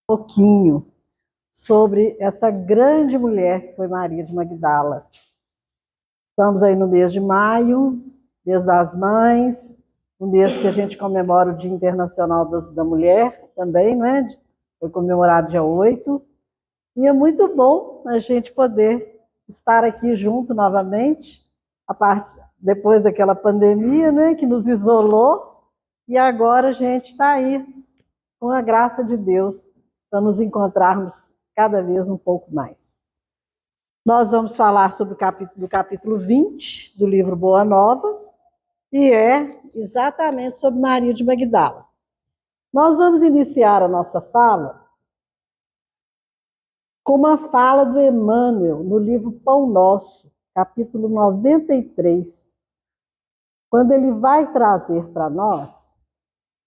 pouquinho sobre essa grande mulher que foi Maria de Magdala. Estamos aí no mês de maio, mês das mães, um mês que a gente comemora o Dia Internacional da Mulher também, não é? Foi comemorado dia 8. E é muito bom a gente poder estar aqui junto novamente, depois daquela pandemia, né, que nos isolou, e agora a gente está aí, com a graça de Deus, para nos encontrarmos cada vez um pouco mais. Nós vamos falar sobre do capítulo 20 do livro Boa Nova, e é exatamente sobre Maria de Magdala. Nós vamos iniciar a nossa fala com uma fala do Emmanuel no livro Pão Nosso, capítulo 93, quando ele vai trazer para nós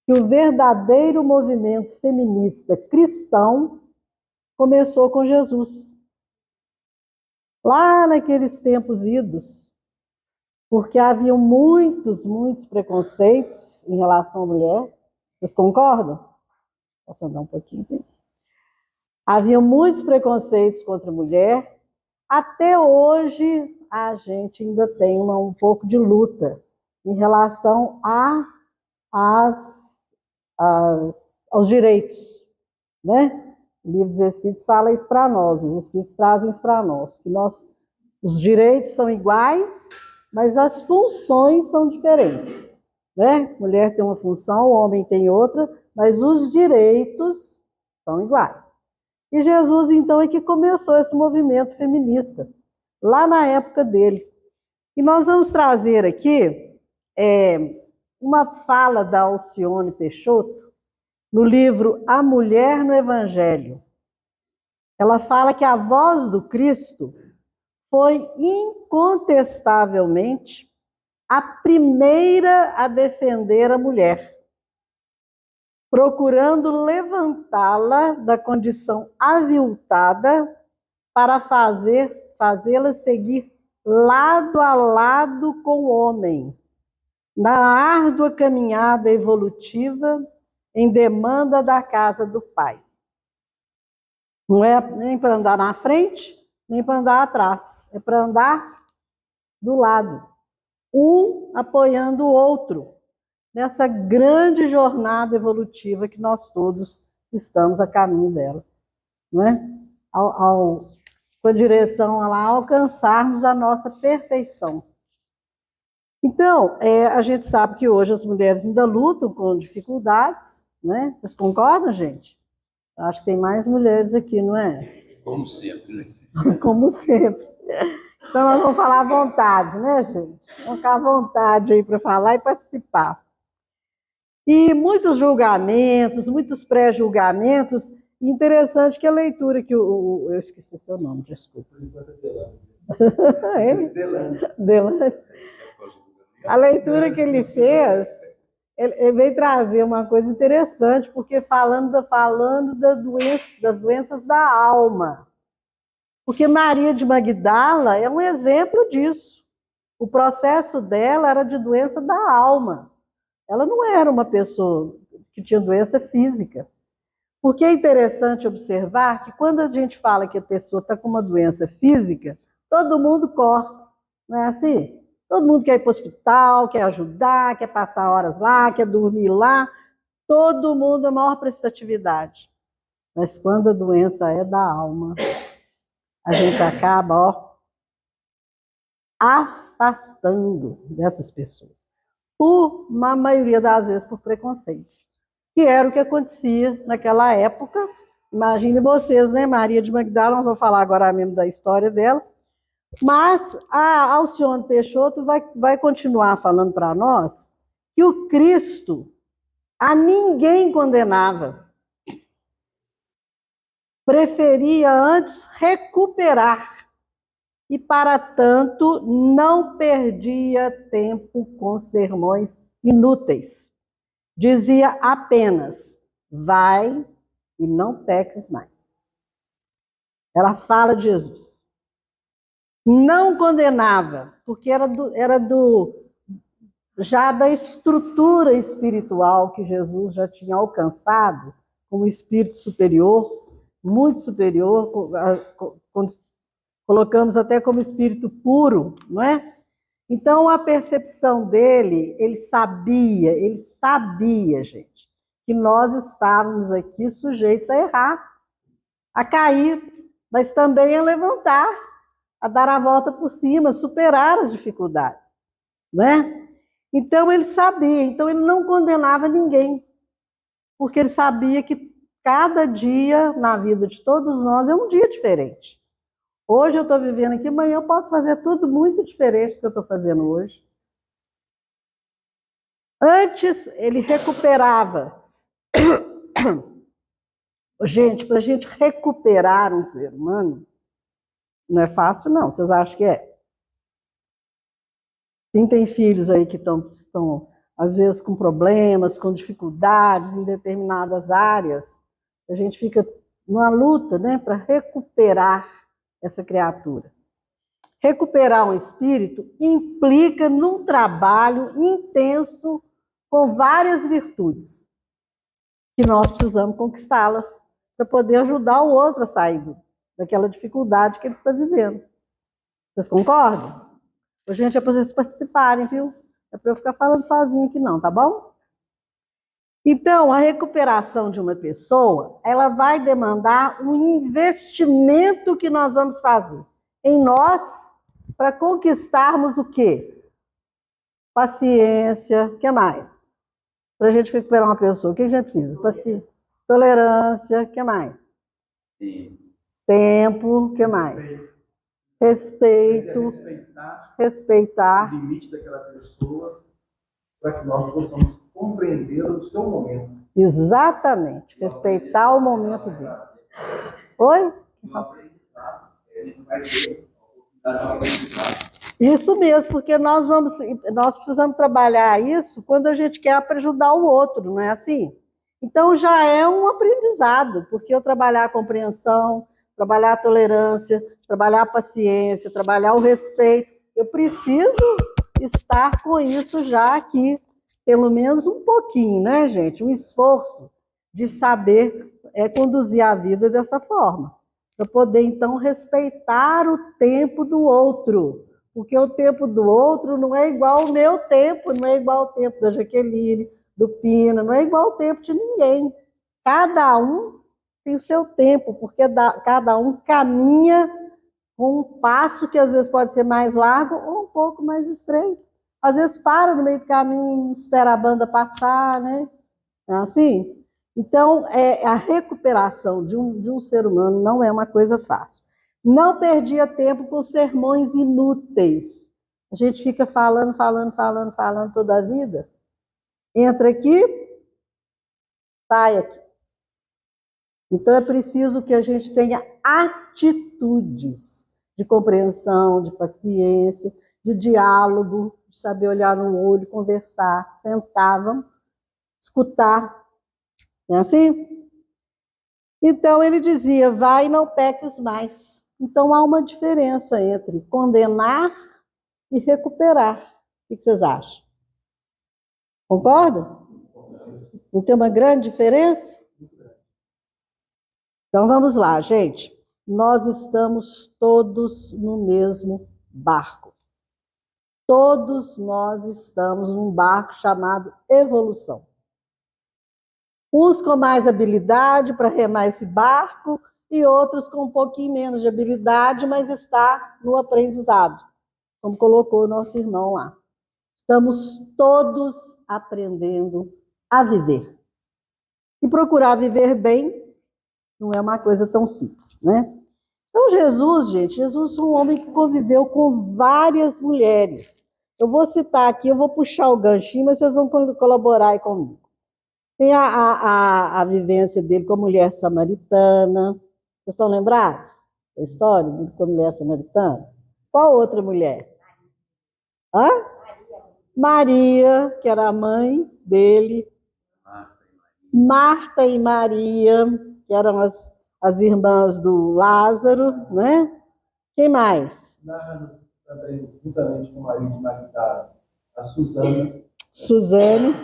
que o verdadeiro movimento feminista cristão começou com Jesus. Lá naqueles tempos idos, porque haviam muitos preconceitos em relação à mulher. Vocês concordam? Posso andar um pouquinho? Haviam muitos preconceitos contra a mulher. Até hoje, a gente ainda tem um pouco de luta em relação aos direitos, né? O livro dos Espíritos fala isso para nós, os Espíritos trazem isso para nós, que os direitos são iguais, mas as funções são diferentes, né? Mulher tem uma função, o homem tem outra, mas os direitos são iguais. E Jesus, então, é que começou esse movimento feminista, lá na época dele. E nós vamos trazer aqui uma fala da Alcione Peixoto, no livro A Mulher no Evangelho. Ela fala que a voz do Cristo foi incontestavelmente a primeira a defender a mulher, procurando levantá-la da condição aviltada para fazê-la seguir lado a lado com o homem, na árdua caminhada evolutiva em demanda da casa do Pai. Não é nem para andar na frente, nem para andar atrás. É para andar do lado. Um apoiando o outro. Nessa grande jornada evolutiva que nós todos estamos a caminho dela. Não é? Com a direção a lá, alcançarmos a nossa perfeição. Então, a gente sabe que hoje as mulheres ainda lutam com dificuldades, né? Vocês concordam, gente? Acho que tem mais mulheres aqui, não é? Como sempre, né? Como sempre. Então, nós vamos falar à vontade, né, gente? Vamos ficar à vontade aí para falar e participar. E muitos julgamentos, muitos pré-julgamentos. Interessante que a leitura que eu esqueci seu nome, desculpa. Delane. A leitura que ele fez, ele veio trazer uma coisa interessante, porque falando das doenças da alma. Porque Maria de Magdala é um exemplo disso. O processo dela era de doença da alma. Ela não era uma pessoa que tinha doença física. Porque é interessante observar que quando a gente fala que a pessoa está com uma doença física, todo mundo corre, não é assim? Todo mundo quer ir para o hospital, quer ajudar, quer passar horas lá, quer dormir lá. Todo mundo é maior prestatividade. Mas quando a doença é da alma, a gente acaba afastando dessas pessoas. Por uma maioria das vezes por preconceito. Que era o que acontecia naquela época. Imagine vocês, né? Maria de Magdala, nós vamos falar agora mesmo da história dela. Mas a Alcione Peixoto vai continuar falando para nós que o Cristo a ninguém condenava. Preferia antes recuperar e, para tanto, não perdia tempo com sermões inúteis. Dizia apenas, vai e não peques mais. Ela fala de Jesus. Não condenava, porque era já da estrutura espiritual que Jesus já tinha alcançado como espírito superior, muito superior, colocamos até como espírito puro, não é? Então, a percepção dele, ele sabia, gente, que nós estávamos aqui sujeitos a errar, a cair, mas também a levantar, a dar a volta por cima, superar as dificuldades, né? Então, ele sabia, então ele não condenava ninguém, porque ele sabia que cada dia na vida de todos nós é um dia diferente. Hoje eu estou vivendo aqui, amanhã eu posso fazer tudo muito diferente do que eu estou fazendo hoje. Antes, ele recuperava. Gente, para a gente recuperar um ser humano, não é fácil, não. Vocês acham que é? Quem tem filhos aí que estão, às vezes, com problemas, com dificuldades em determinadas áreas, a gente fica numa luta, né, para recuperar essa criatura. Recuperar um espírito implica num trabalho intenso com várias virtudes, que nós precisamos conquistá-las para poder ajudar o outro a sair daquela dificuldade que ele está vivendo. Vocês concordam? Gente, é para vocês participarem, viu? É para eu ficar falando sozinha aqui não, tá bom? Então, a recuperação de uma pessoa, ela vai demandar um investimento que nós vamos fazer em nós para conquistarmos o quê? Paciência, o que mais? Para a gente recuperar uma pessoa, o que a gente precisa? Paciência, tolerância, o que mais? Tempo, o que mais? Respeito, respeitar o limite daquela pessoa, para que nós possamos compreender o seu momento. Exatamente, respeitar o momento dele. Oi? Isso mesmo, porque nós precisamos trabalhar isso quando a gente quer para ajudar o outro, não é assim? Então já é um aprendizado, porque eu trabalhar a compreensão, trabalhar a tolerância, trabalhar a paciência, trabalhar o respeito, eu preciso estar com isso já aqui, pelo menos um pouquinho, né, gente? Um esforço de saber conduzir a vida dessa forma, para poder, então, respeitar o tempo do outro, porque o tempo do outro não é igual ao meu tempo, não é igual ao tempo da Jaqueline, do Pina, não é igual ao tempo de ninguém. Cada um tem o seu tempo, porque cada um caminha com um passo que às vezes pode ser mais largo ou um pouco mais estreito. Às vezes para no meio do caminho, espera a banda passar, né? É assim? Então, a recuperação de um ser humano não é uma coisa fácil. Não perdia tempo com sermões inúteis. A gente fica falando toda a vida. Entra aqui, sai aqui. Então, é preciso que a gente tenha atitudes de compreensão, de paciência, de diálogo, de saber olhar no olho, conversar, sentar, vamos escutar. Não é assim? Então, ele dizia, vai e não peques mais. Então, há uma diferença entre condenar e recuperar. O que vocês acham? Concordam? Não tem uma grande diferença? Então, vamos lá, gente. Nós estamos todos no mesmo barco. Todos nós estamos num barco chamado evolução. Uns com mais habilidade para remar esse barco e outros com um pouquinho menos de habilidade, mas está no aprendizado, como colocou o nosso irmão lá. Estamos todos aprendendo a viver. E procurar viver bem não é uma coisa tão simples, né? Então, Jesus foi um homem que conviveu com várias mulheres. Eu vou citar aqui, eu vou puxar o ganchinho, mas vocês vão colaborar aí comigo. Tem a vivência dele com a mulher samaritana. Vocês estão lembrados da história dele com a mulher samaritana? Qual outra mulher? Hã? Maria, que era a mãe dele. Marta e Maria, que eram as irmãs do Lázaro, né? Quem mais? Também, juntamente com Maria de Magdala, a Suzane. Suzane.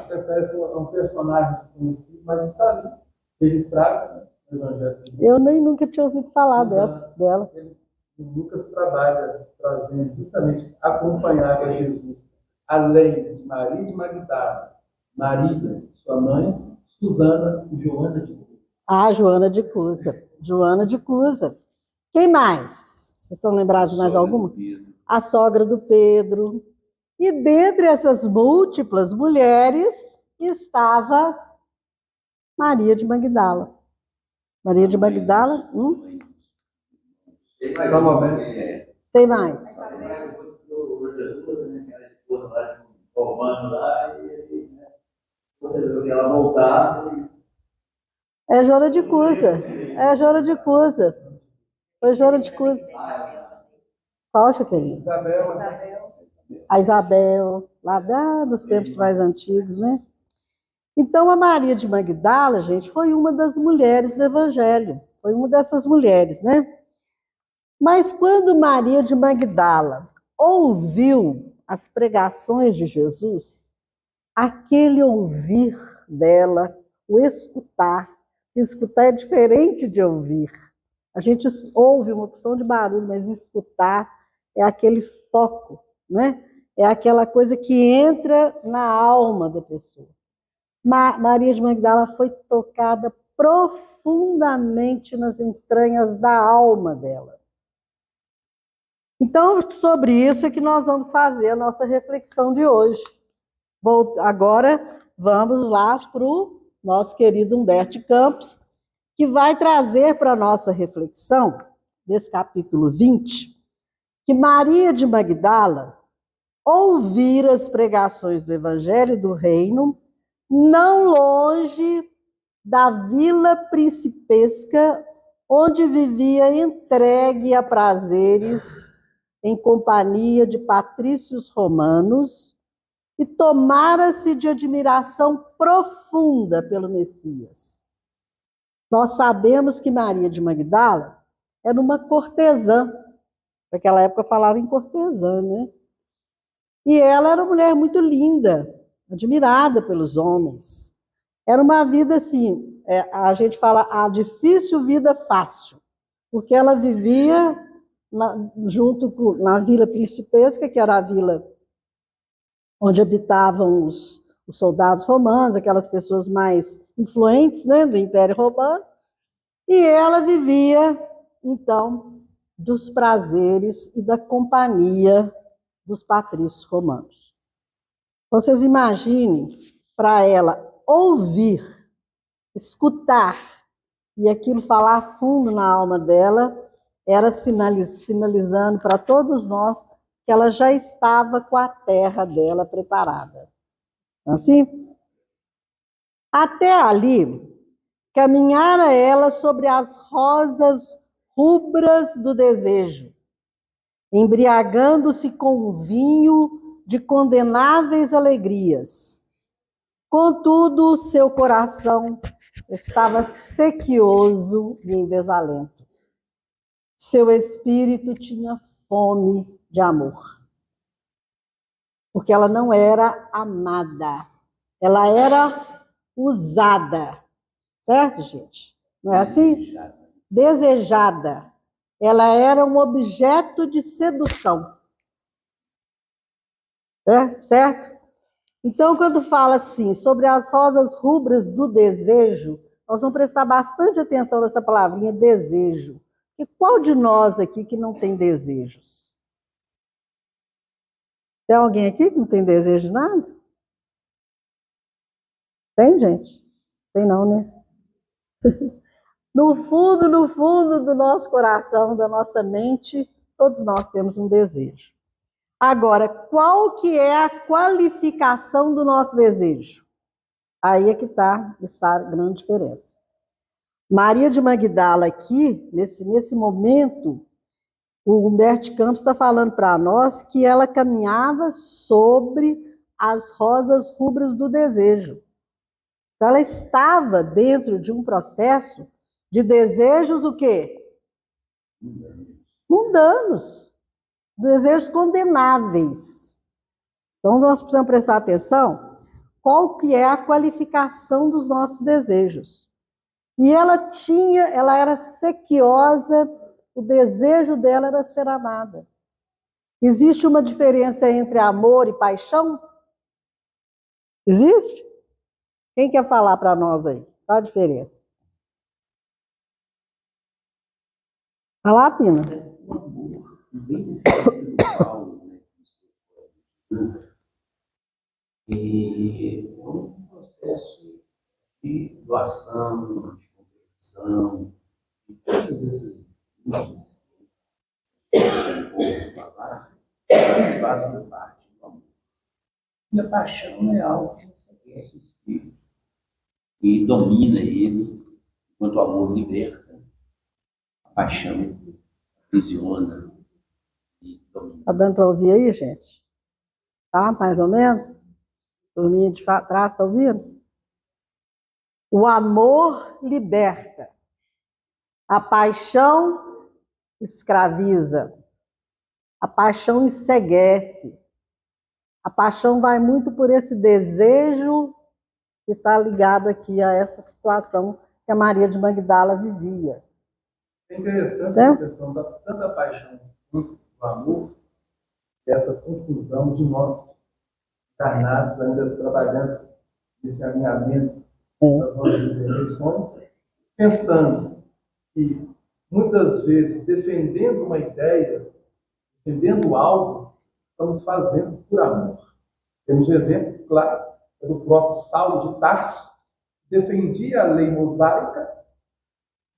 Efésio é um personagem desconhecido, mas está ali, registrado no Evangelho. Eu nem nunca tinha ouvido falar dela. O Lucas trabalha trazendo justamente acompanhar a Jesus, além de Maria de Magdala, Maria, sua mãe, Susana e Joana de Cusa. Ah, Joana de Cusa. Joana de Cusa. Quem mais? Vocês estão lembrados de mais alguma? A sogra do Pedro. E dentre essas múltiplas mulheres estava Maria de Magdala. Maria de Magdala? Tem mais uma, Tem mais. Ela voltasse. É Joana de Cusa. É Joana de Cusa. Foi Joana de Cusa. Qual, Jaqueline? A Isabel, lá dos tempos mais antigos, né? Então, a Maria de Magdala, gente, foi uma das mulheres do Evangelho. Foi uma dessas mulheres, né? Mas quando Maria de Magdala ouviu as pregações de Jesus, aquele ouvir dela, o escutar é diferente de ouvir. A gente ouve uma opção de barulho, mas escutar é aquele foco, né? É aquela coisa que entra na alma da pessoa. Maria de Magdala foi tocada profundamente nas entranhas da alma dela. Então, sobre isso é que nós vamos fazer a nossa reflexão de hoje. Agora, vamos lá para o nosso querido Humberto Campos, que vai trazer para a nossa reflexão, desse capítulo 20, que Maria de Magdala ouvira as pregações do Evangelho do Reino, não longe da vila principesca, onde vivia entregue a prazeres, em companhia de patrícios romanos, e tomara-se de admiração profunda pelo Messias. Nós sabemos que Maria de Magdala era uma cortesã, naquela época falava em cortesã, né? E ela era uma mulher muito linda, admirada pelos homens. Era uma vida assim, a gente fala a difícil vida fácil, porque ela vivia na vila principesca, que era a vila onde habitavam os soldados romanos, aquelas pessoas mais influentes, né, do Império Romano, e ela vivia, então, dos prazeres e da companhia dos patrícios romanos. Vocês imaginem, para ela ouvir, escutar, e aquilo falar fundo na alma dela, era sinalizando para todos nós que ela já estava com a terra dela preparada. Assim? Até ali, caminhara ela sobre as rosas rubras do desejo, embriagando-se com o vinho de condenáveis alegrias. Contudo, o seu coração estava sequioso e em desalento. Seu espírito tinha fome de amor. Porque ela não era amada, ela era usada. Certo, gente? Não é assim? Desejada. Ela era um objeto de sedução. Certo? Então, quando fala assim, sobre as rosas rubras do desejo, nós vamos prestar bastante atenção nessa palavrinha desejo. E qual de nós aqui que não tem desejos? Tem alguém aqui que não tem desejo de nada? Tem, gente? Tem não, né? No fundo do nosso coração, da nossa mente, todos nós temos um desejo. Agora, qual que é a qualificação do nosso desejo? Aí é que está a grande diferença. Maria de Magdala aqui, nesse momento, o Humberto Campos está falando para nós que ela caminhava sobre as rosas rubras do desejo. Então, ela estava dentro de um processo de desejos o quê? Mundanos. Desejos condenáveis. Então, nós precisamos prestar atenção qual que é a qualificação dos nossos desejos. E ela era sequiosa, o desejo dela era ser amada. Existe uma diferença entre amor e paixão? Existe? Quem quer falar para nós aí? Qual a diferença? Fala lá, Pina. O amor, bem definido pelo Paulo, né? E é um processo de doação, de conversão, de todas essas coisas que eu vou falar, elas fazem parte do amor. E a paixão é algo que enseguece o espírito e domina ele, enquanto o amor liberta. A paixão aprisiona e domina. Está dando para ouvir aí, gente? Tá? Mais ou menos? Turminha de trás, está ouvindo? O amor liberta. A paixão escraviza. A paixão enseguece. A paixão vai muito por esse desejo que está ligado aqui a essa situação que a Maria de Magdala vivia. É interessante a questão da tanta paixão quanto do amor, essa confusão de nós encarnados ainda trabalhando nesse alinhamento das nossas eleições, pensando que muitas vezes defendendo uma ideia, defendendo algo, estamos fazendo por amor. Temos um exemplo, claro, do próprio Saulo de Tarso, que defendia a lei mosaica,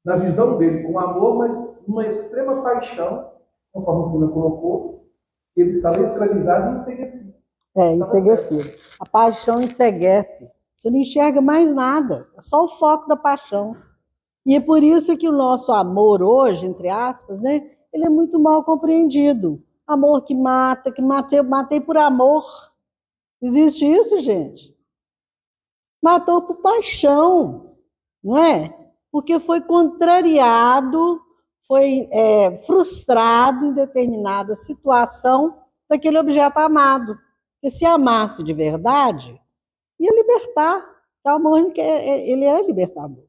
na visão dele com amor, mas uma extrema paixão, conforme o Pina colocou, ele estava escravizado e enseguecido. Enseguecido. A paixão enseguece. Você não enxerga mais nada, é só o foco da paixão. E é por isso que o nosso amor hoje, entre aspas, né, ele é muito mal compreendido. Amor que mata, matei por amor. Existe isso, gente? Matou por paixão, não é? Porque foi contrariado, foi frustrado em determinada situação daquele objeto amado. Porque se amasse de verdade, ia libertar. O amor, ele é libertador.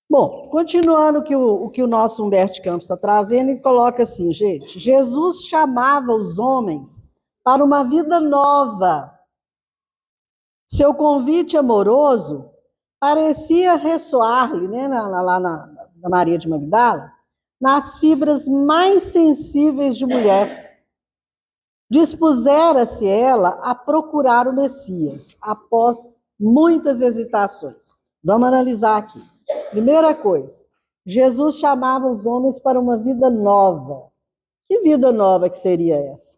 Bom, continuando o que o nosso Humberto Campos está trazendo, ele coloca assim, gente, Jesus chamava os homens para uma vida nova. Seu convite amoroso parecia ressoar-lhe, né, lá na Maria de Magdala, nas fibras mais sensíveis de mulher. Dispusera-se ela a procurar o Messias, após muitas hesitações. Vamos analisar aqui. Primeira coisa, Jesus chamava os homens para uma vida nova. Que vida nova que seria essa?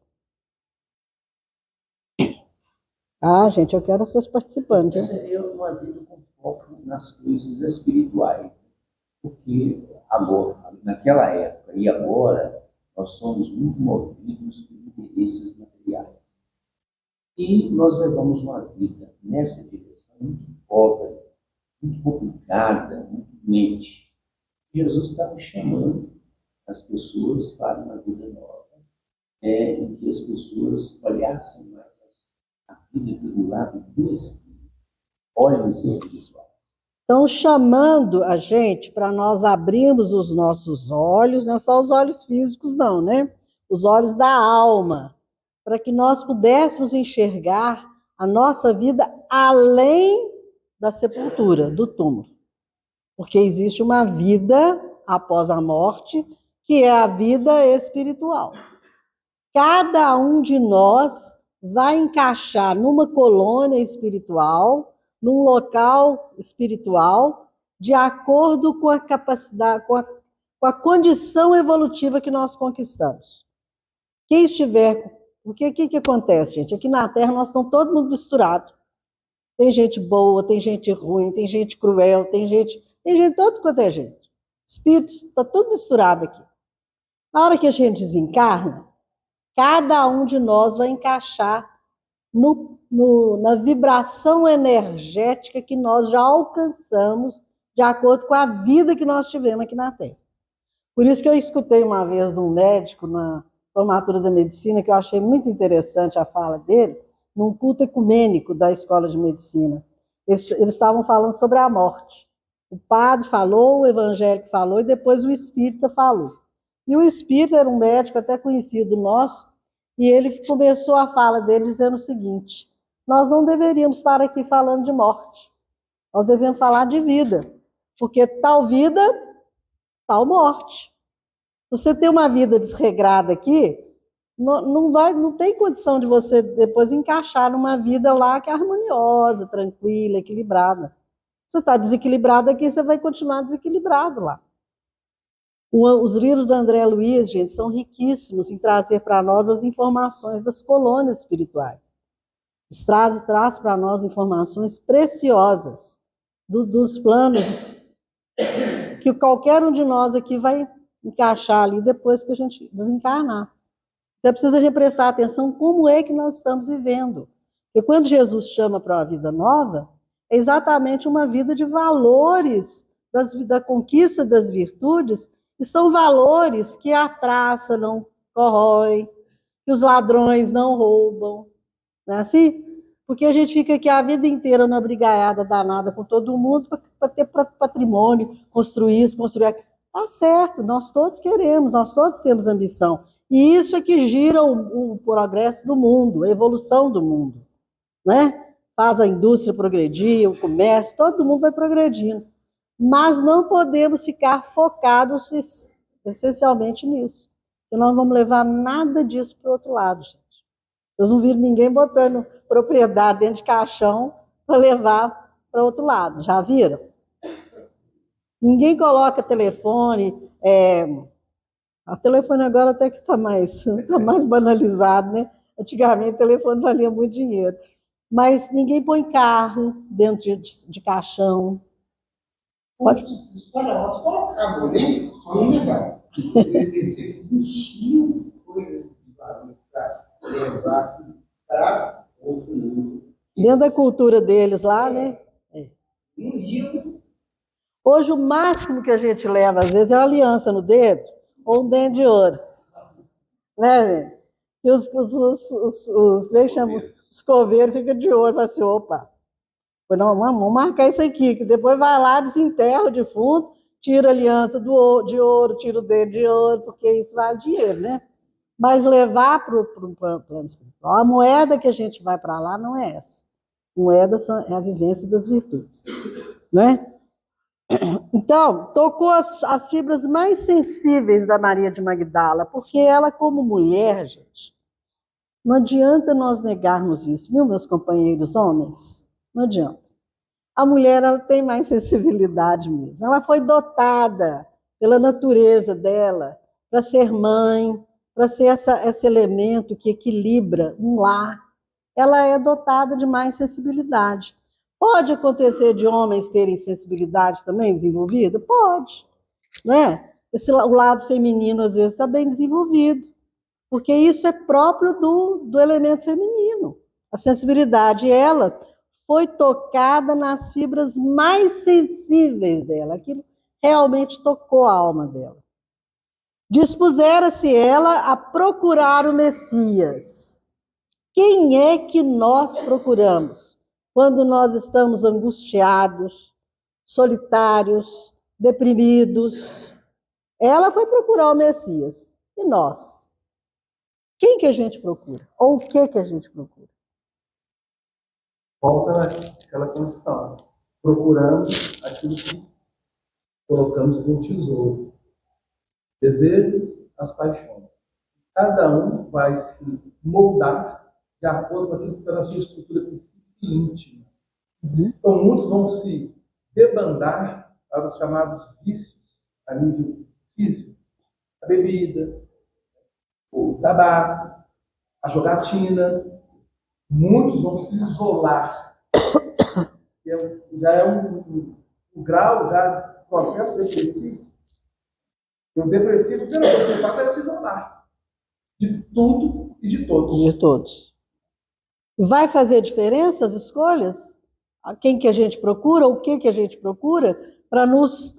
Ah, gente, eu quero vocês participando. Seria uma vida com foco nas coisas espirituais. Porque agora, naquela época e agora, nós somos muito movidos por interesses materiais. E nós levamos uma vida nessa direção muito pobre, muito complicada, muito doente. Jesus estava chamando as pessoas para uma vida nova, em que as pessoas olhassem mais a vida pelo lado do Espírito, olhos espirituais. Estão chamando a gente para nós abrirmos os nossos olhos, não é só os olhos físicos, não, né? Os olhos da alma, para que nós pudéssemos enxergar a nossa vida além da sepultura, do túmulo. Porque existe uma vida após a morte, que é a vida espiritual. Cada um de nós vai encaixar numa colônia espiritual, num local espiritual, de acordo com a capacidade, com a condição evolutiva que nós conquistamos. Quem estiver... Porque o que acontece, gente? Aqui na Terra nós estamos todo mundo misturado. Tem gente boa, tem gente ruim, tem gente cruel, tem gente todo quanto é gente. Espíritos, está tudo misturado aqui. Na hora que a gente desencarna, cada um de nós vai encaixar na vibração energética que nós já alcançamos de acordo com a vida que nós tivemos aqui na Terra. Por isso que eu escutei uma vez de um médico na formatura da medicina, que eu achei muito interessante a fala dele, num culto ecumênico da Escola de Medicina. Eles estavam falando sobre a morte. O padre falou, o evangélico falou e depois o espírita falou. E o espírita era um médico até conhecido nosso, e ele começou a fala dele dizendo o seguinte: nós não deveríamos estar aqui falando de morte, nós devemos falar de vida, porque tal vida, tal morte. Se você tem uma vida desregrada aqui, não tem condição de você depois encaixar numa vida lá que é harmoniosa, tranquila, equilibrada. Você está desequilibrado aqui, você vai continuar desequilibrado lá. Os livros da André Luiz, gente, são riquíssimos em trazer para nós as informações das colônias espirituais. Traz para nós informações preciosas dos planos que qualquer um de nós aqui vai encaixar ali depois que a gente desencarnar. Então, precisa a gente prestar atenção como é que nós estamos vivendo. Porque quando Jesus chama para uma vida nova, é exatamente uma vida de valores, da conquista das virtudes, e são valores que a traça não corrói, que os ladrões não roubam. Não é assim? Porque a gente fica aqui a vida inteira numa brigaiada danada com todo mundo para ter patrimônio, construir isso, construir aquilo. Tá certo, nós todos queremos, nós todos temos ambição. E isso é que gira o progresso do mundo, a evolução do mundo, né? Faz a indústria progredir, o comércio, todo mundo vai progredindo. Mas não podemos ficar focados essencialmente nisso. Porque nós não vamos levar nada disso para o outro lado, gente. Vocês não viram ninguém botando propriedade dentro de caixão para levar para o outro lado. Já viram? Ninguém coloca telefone. O telefone agora até que está mais banalizado, né? Antigamente o telefone valia muito dinheiro. Mas ninguém põe carro dentro de caixão. Pode? Os faraós colocavam ali, só não legal. Eles enchiam para levar para outro mundo. Dentro da cultura deles lá, né? Não iam. Hoje o máximo que a gente leva, às vezes, é uma aliança no dedo ou um dente de ouro. Né, gente? E como é que chama? Os coveiros ficam de olho, falam assim, opa, não, vamos marcar isso aqui, que depois vai lá, desenterra o defunto, tira a aliança de ouro, tira o dedo de ouro, porque isso vale dinheiro, né? Mas levar para o plano espiritual, a moeda que a gente vai para lá não é essa. Moeda é a vivência das virtudes, né? Então, tocou as fibras mais sensíveis da Maria de Magdala, porque ela, como mulher, gente, não adianta nós negarmos isso, viu, meus companheiros homens? Não adianta. A mulher, ela tem mais sensibilidade mesmo. Ela foi dotada pela natureza dela para ser mãe, para ser esse elemento que equilibra um lar. Ela é dotada de mais sensibilidade. Pode acontecer de homens terem sensibilidade também desenvolvida? Pode, né? O lado feminino, às vezes, está bem desenvolvido, porque isso é próprio do elemento feminino. A sensibilidade, ela foi tocada nas fibras mais sensíveis dela, aquilo realmente tocou a alma dela. Dispusera-se ela a procurar o Messias. Quem é que nós procuramos quando nós estamos angustiados, solitários, deprimidos? Ela foi procurar o Messias. E nós? Quem que a gente procura? Ou o que a gente procura? Volta naquela condição. Procuramos aquilo que colocamos no tesouro. Desejos, as paixões. Cada um vai se moldar de acordo com aquilo que está na sua estrutura psíquica e íntima. Então, muitos vão se debandar para os chamados vícios a nível físico. A bebida, o tabaco, a jogatina. Muitos vão se isolar. Já é um grau, já processo depressivo. E o depressivo, a primeira coisa que ele faz é se isolar. De tudo e de todos. De todos. Vai fazer diferença as escolhas? A quem que a gente procura, o que a gente procura, para nos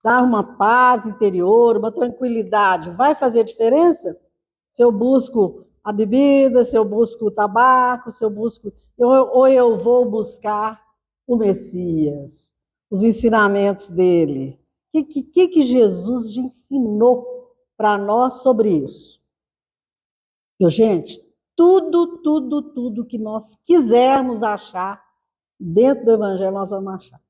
dar uma paz interior, uma tranquilidade? Vai fazer diferença? Se eu busco a bebida, se eu busco o tabaco, se eu busco, ou eu vou buscar o Messias, os ensinamentos dele. O que Jesus já ensinou para nós sobre isso? Gente, tudo que nós quisermos achar dentro do Evangelho, nós vamos achar.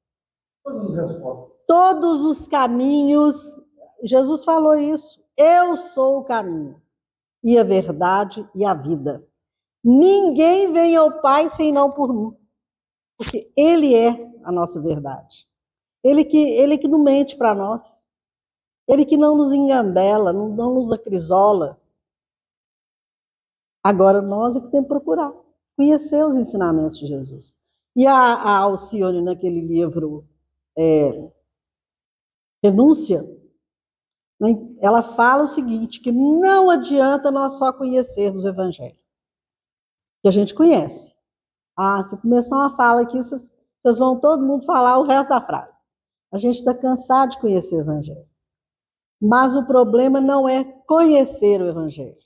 Todas as respostas. Todos os caminhos, Jesus falou isso, eu sou o caminho, e a verdade e a vida. Ninguém vem ao Pai senão por mim, porque Ele é a nossa verdade. Ele que não mente para nós, Ele que não nos engambela, não nos acrisola. Agora nós é que temos que procurar conhecer os ensinamentos de Jesus. E a Alcione, naquele livro Renúncia, ela fala o seguinte, que não adianta nós só conhecermos o Evangelho, que a gente conhece. Se começar uma fala aqui, vocês vão todo mundo falar o resto da frase. A gente está cansado de conhecer o Evangelho. Mas o problema não é conhecer o Evangelho.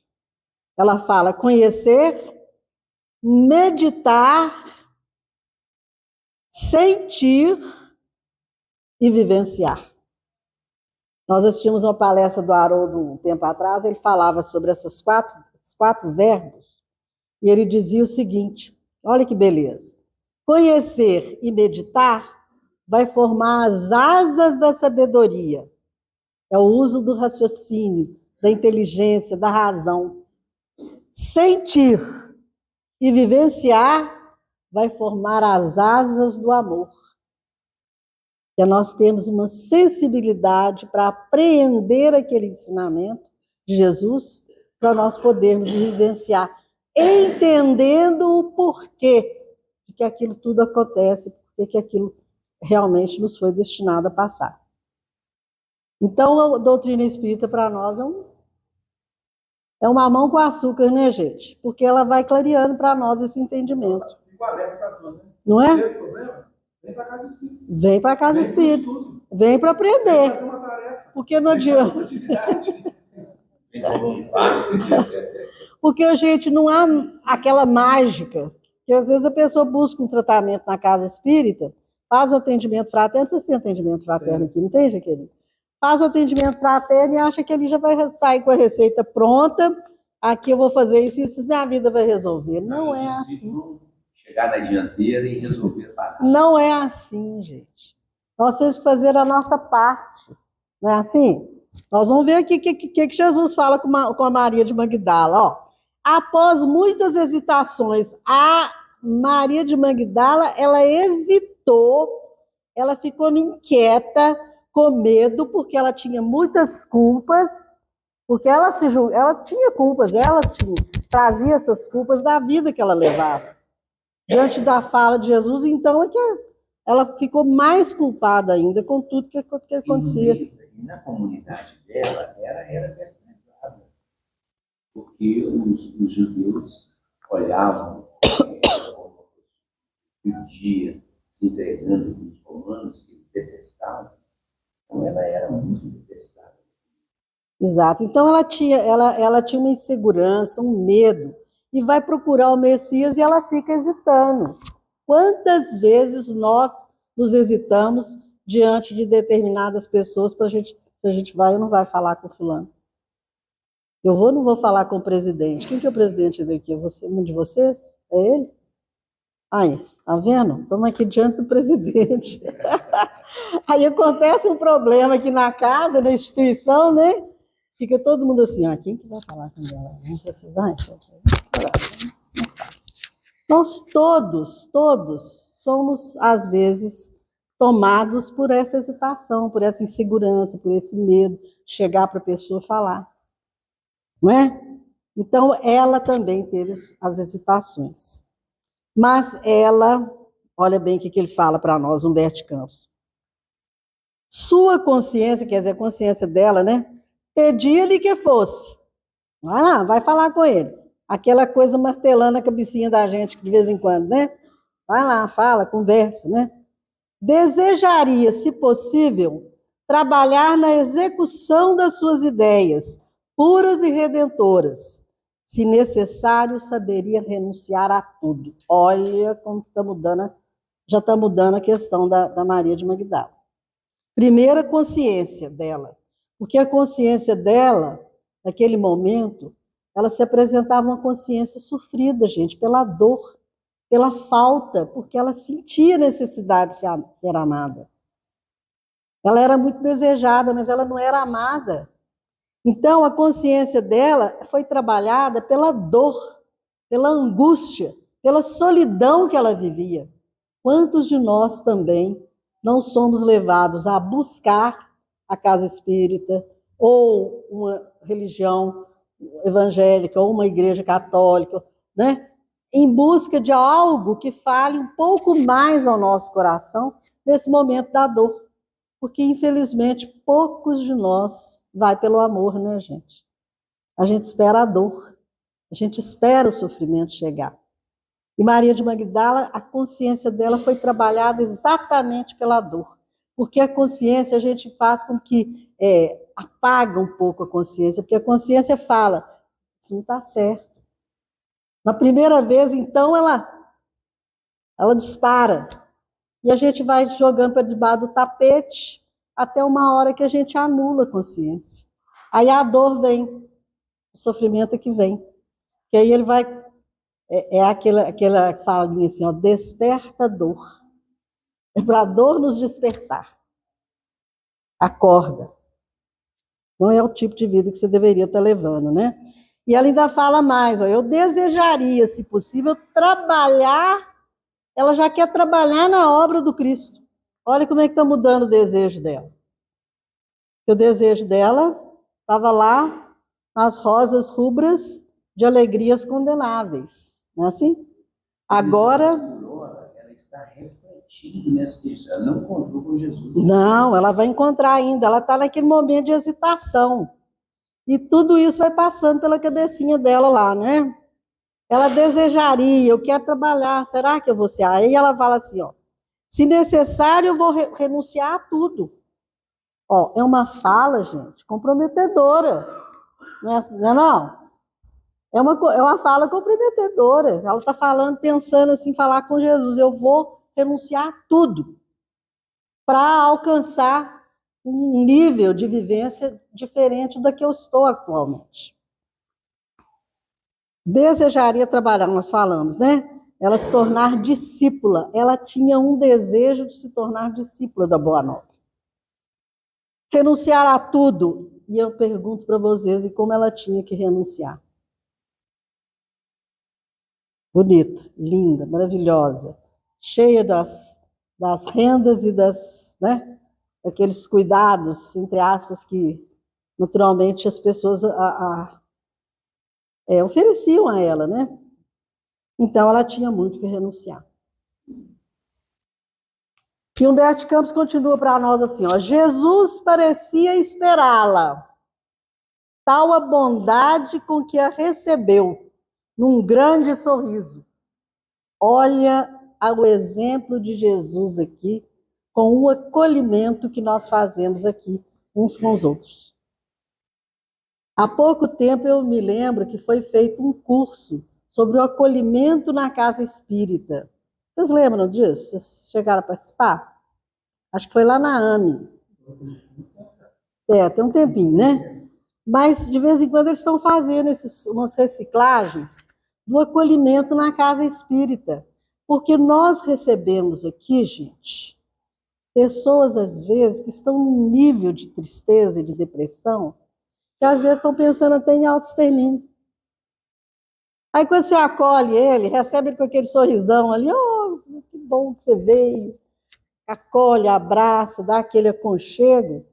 Ela fala conhecer, meditar, sentir e vivenciar. Nós assistimos uma palestra do Haroldo um tempo atrás, ele falava sobre esses quatro verbos, e ele dizia o seguinte, olha que beleza, conhecer e meditar vai formar as asas da sabedoria, é o uso do raciocínio, da inteligência, da razão. Sentir e vivenciar vai formar as asas do amor. Que nós temos uma sensibilidade para apreender aquele ensinamento de Jesus, para nós podermos vivenciar, entendendo o porquê de que aquilo tudo acontece, porque que aquilo realmente nos foi destinado a passar. Então, a doutrina espírita para nós é uma mamão com açúcar, né, gente? Porque ela vai clareando para nós esse entendimento. Não é? Vem para casa espírita. Vem para casa espírita. Vem para aprender. Fazer uma tarefa. Porque não adianta. Porque, gente, não há aquela mágica que às vezes a pessoa busca um tratamento na casa espírita, faz o atendimento fraterno. Vocês têm atendimento fraterno aqui, não tem, Jaqueline? Faz o atendimento fraterno e acha que ele já vai sair com a receita pronta. Aqui eu vou fazer isso, minha vida vai resolver. Não é assim. Chegar na dianteira e resolver parar. Não é assim, gente. Nós temos que fazer a nossa parte. Não é assim? Nós vamos ver aqui o que Jesus fala com a Maria de Magdala. Ó, após muitas hesitações, a Maria de Magdala, ela hesitou, ela ficou inquieta, com medo, porque ela tinha muitas culpas, porque ela tinha culpas, trazia essas culpas da vida que ela levava. Diante da fala de Jesus, então, é que ela ficou mais culpada ainda com tudo que acontecia. E na comunidade dela, era desprezada. Porque os judeus olhavam o dia se entregando para os romanos, que eles detestavam. Então, ela era muito detestada. Exato. Então, ela tinha uma insegurança, um medo, e vai procurar o Messias e ela fica hesitando. Quantas vezes nós nos hesitamos diante de determinadas pessoas para se a gente vai ou não vai falar com fulano? Eu vou ou não vou falar com o presidente? Quem que é o presidente daqui? Um de vocês? É ele? Aí, tá vendo? Estamos aqui diante do presidente. Aí acontece um problema aqui na casa, na instituição, né? Fica todo mundo assim, quem que vai falar com ela? Você vai? Nós todos somos, às vezes, tomados por essa hesitação, por essa insegurança, por esse medo de chegar para a pessoa falar. Não é? Então, ela também teve as hesitações. Mas ela, olha bem o que ele fala para nós, Humberto Campos. Sua consciência, quer dizer, a consciência dela, né? Pedia-lhe que fosse. Vai lá, vai falar com ele. Aquela coisa martelando a cabecinha da gente de vez em quando, né? Vai lá, fala, conversa, né? Desejaria, se possível, trabalhar na execução das suas ideias, puras e redentoras, Se necessário, saberia renunciar a tudo. Olha como está mudando, já está mudando a questão da Maria de Magdala. Primeira consciência dela, porque a consciência dela, naquele momento, ela se apresentava uma consciência sofrida, gente, pela dor, pela falta, porque ela sentia necessidade de ser amada. Ela era muito desejada, mas ela não era amada. Então, a consciência dela foi trabalhada pela dor, pela angústia, pela solidão que ela vivia. Quantos de nós também não somos levados a buscar a casa espírita, ou uma religião evangélica, ou uma igreja católica, né? Em busca de algo que fale um pouco mais ao nosso coração nesse momento da dor. Porque, infelizmente, poucos de nós vai pelo amor, né, gente? A gente espera a dor, a gente espera o sofrimento chegar. E Maria de Magdala, a consciência dela foi trabalhada exatamente pela dor. Porque a consciência, a gente faz com que apaga um pouco a consciência, porque a consciência fala, isso não está certo. Na primeira vez, então, ela dispara. E a gente vai jogando para debaixo do tapete até uma hora que a gente anula a consciência. Aí a dor vem, o sofrimento é que vem. Que aí ele vai... aquela falinha assim, ó, desperta a dor. É para a dor nos despertar. Acorda. Não é o tipo de vida que você deveria estar levando, né? E ela ainda fala mais, ó, eu desejaria, se possível, trabalhar. Ela já quer trabalhar na obra do Cristo. Olha como é que está mudando o desejo dela. O desejo dela estava lá nas rosas rubras de alegrias condenáveis. Não é assim? Agora... Ela está refletindo nessa questão. Ela não encontrou com Jesus. Não, ela vai encontrar ainda. Ela está naquele momento de hesitação. E tudo isso vai passando pela cabecinha dela lá, né? Ela desejaria, eu quero trabalhar, será que eu vou ser? Aí ela fala assim, ó, se necessário eu vou renunciar a tudo. Ó, é uma fala, gente, comprometedora. Não é não? É uma fala comprometedora. Ela está falando, pensando assim, falar com Jesus, eu vou renunciar a tudo para alcançar um nível de vivência diferente da que eu estou atualmente. Desejaria trabalhar, nós falamos, né? Ela se tornar discípula. Ela tinha um desejo de se tornar discípula da Boa Nova. Renunciar a tudo. E eu pergunto para vocês, e como ela tinha que renunciar? Bonita, linda, maravilhosa, cheia das rendas e daqueles cuidados, entre aspas, que naturalmente as pessoas ofereciam a ela, né? Então, ela tinha muito que renunciar. E Humberto Campos continua para nós assim, ó, Jesus parecia esperá-la, tal a bondade com que a recebeu, num grande sorriso. Olha o exemplo de Jesus aqui, com o acolhimento que nós fazemos aqui, uns com os outros. Há pouco tempo eu me lembro que foi feito um curso sobre o acolhimento na casa espírita. Vocês lembram disso? Vocês chegaram a participar? Acho que foi lá na AME. Tem um tempinho, né? Mas, de vez em quando, eles estão fazendo umas reciclagens do acolhimento na casa espírita. Porque nós recebemos aqui, gente, pessoas, às vezes, que estão num nível de tristeza e de depressão, que às vezes estão pensando até em autoextermínio. Aí, quando você acolhe ele, recebe ele com aquele sorrisão ali, oh, que bom que você veio, acolhe, abraça, dá aquele aconchego,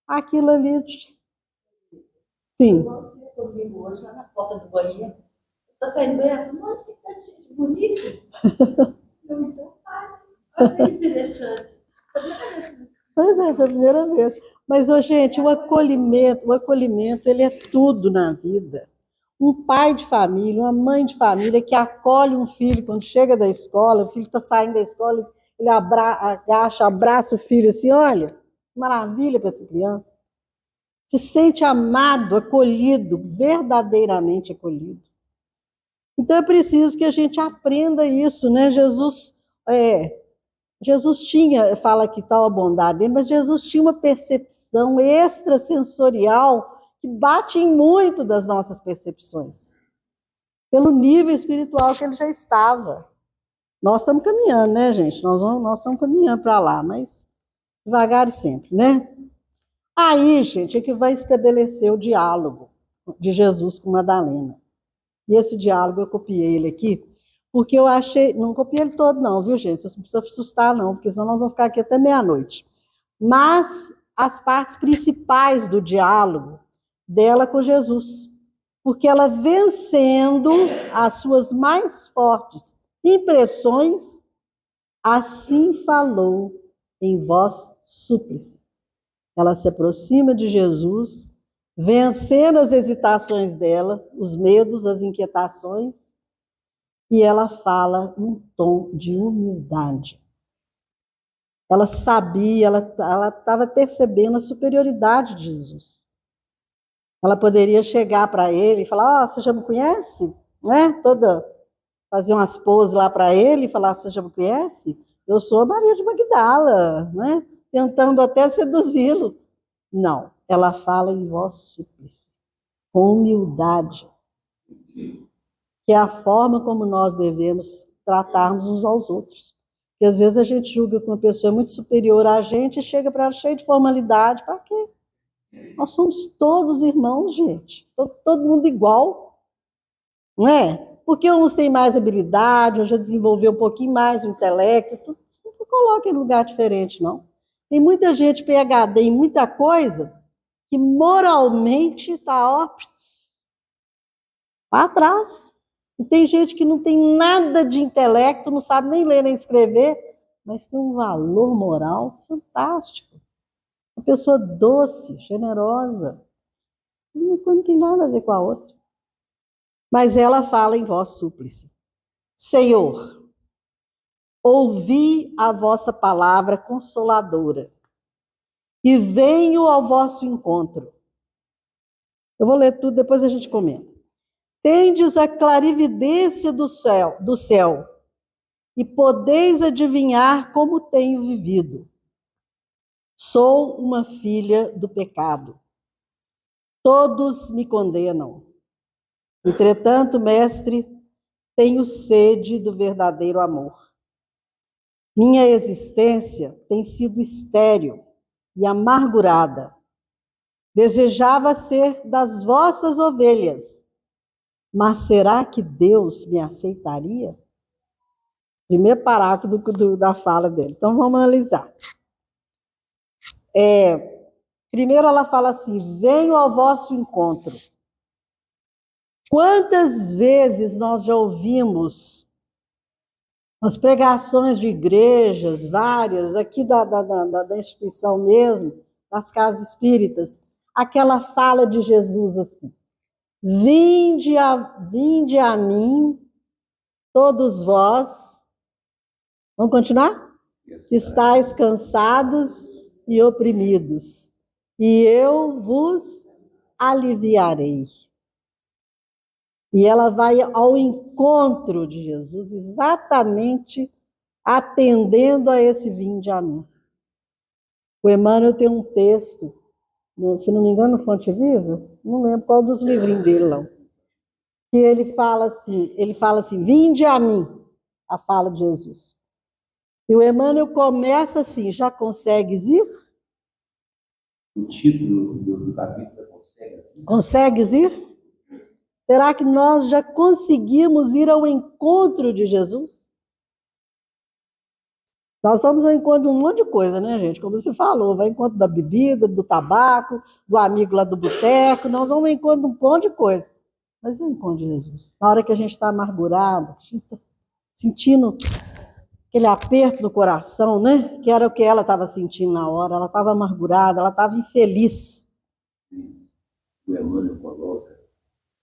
aquilo ali... Sim. Você comigo hoje, lá na porta do banheiro, está saindo bem, ela falou, nossa, que tá de gente bonita. Eu, então, vai ser interessante. Pois é, foi a primeira vez. Mas, gente, o acolhimento, ele é tudo na vida. Um pai de família, uma mãe de família que acolhe um filho quando chega da escola, o filho está saindo da escola, ele agacha, abraça o filho assim, olha, maravilha para essa criança. Se sente amado, acolhido, verdadeiramente acolhido. Então é preciso que a gente aprenda isso, né? Jesus tinha, fala que tal a bondade dele, mas Jesus tinha uma percepção extrasensorial que bate em muito das nossas percepções, pelo nível espiritual que ele já estava. Nós estamos caminhando, né, gente? Nós estamos caminhando para lá, mas devagar e sempre, né? Aí, gente, é que vai estabelecer o diálogo de Jesus com Madalena. E esse diálogo eu copiei ele aqui, porque eu achei, não copiei ele todo não, viu, gente? Vocês não precisam assustar não, porque senão nós vamos ficar aqui até meia-noite. Mas as partes principais do diálogo dela com Jesus, porque ela vencendo as suas mais fortes impressões, assim falou em voz súplice. Ela se aproxima de Jesus, vencendo as hesitações dela, os medos, as inquietações, e ela fala num tom de humildade. Ela sabia, ela estava percebendo a superioridade de Jesus. Ela poderia chegar para ele e falar: você já me conhece? Né? Fazer umas poses lá para ele e falar: você já me conhece? Eu sou a Maria de Magdala, né? Tentando até seduzi-lo. Não, ela fala em voz súplice, com humildade, que é a forma como nós devemos tratarmos uns aos outros. Porque às vezes a gente julga que uma pessoa é muito superior a gente e chega para ela cheia de formalidade. Para quê? Nós somos todos irmãos, gente. Todo mundo igual. Não é? Porque uns têm mais habilidade, uns já desenvolveu um pouquinho mais o intelecto. Não coloca em lugar diferente, não. Tem muita gente PhD em muita coisa que moralmente está para trás. E tem gente que não tem nada de intelecto, não sabe nem ler nem escrever, mas tem um valor moral fantástico. Uma pessoa doce, generosa. Não tem nada a ver com a outra. Mas ela fala em voz súplice: Senhor, ouvi a vossa palavra consoladora e venho ao vosso encontro. Eu vou ler tudo, depois a gente comenta. Tendes a clarividência do céu, e podeis adivinhar como tenho vivido. Sou uma filha do pecado. Todos me condenam. Entretanto, mestre, tenho sede do verdadeiro amor. Minha existência tem sido estéril e amargurada. Desejava ser das vossas ovelhas, mas será que Deus me aceitaria? Primeiro parágrafo da fala dele. Então, vamos analisar. Primeiro ela fala assim: venho ao vosso encontro. Quantas vezes nós já ouvimos nas pregações de igrejas, várias, aqui da instituição mesmo, das casas espíritas, aquela fala de Jesus assim: vinde a mim, todos vós. Vamos continuar? Estais cansados e oprimidos, e eu vos aliviarei. E ela vai ao encontro de Jesus, exatamente atendendo a esse vinde a mim. O Emmanuel tem um texto, se não me engano, Fonte Viva, não lembro qual dos livrinhos dele lá, que ele fala assim, vinde a mim, a fala de Jesus. E o Emmanuel começa assim: já consegues ir? O título do capítulo é Consegues ir? Consegues ir? Será que nós já conseguimos ir ao encontro de Jesus? Nós vamos ao encontro de um monte de coisa, né, gente? Como você falou, vai ao encontro da bebida, do tabaco, do amigo lá do boteco, nós vamos ao encontro de um monte de coisa. Mas e o encontro de Jesus? Na hora que a gente está amargurado, a gente está sentindo aquele aperto no coração, né? Que era o que ela estava sentindo na hora. Ela estava amargurada, ela estava infeliz. O Emmanuel coloca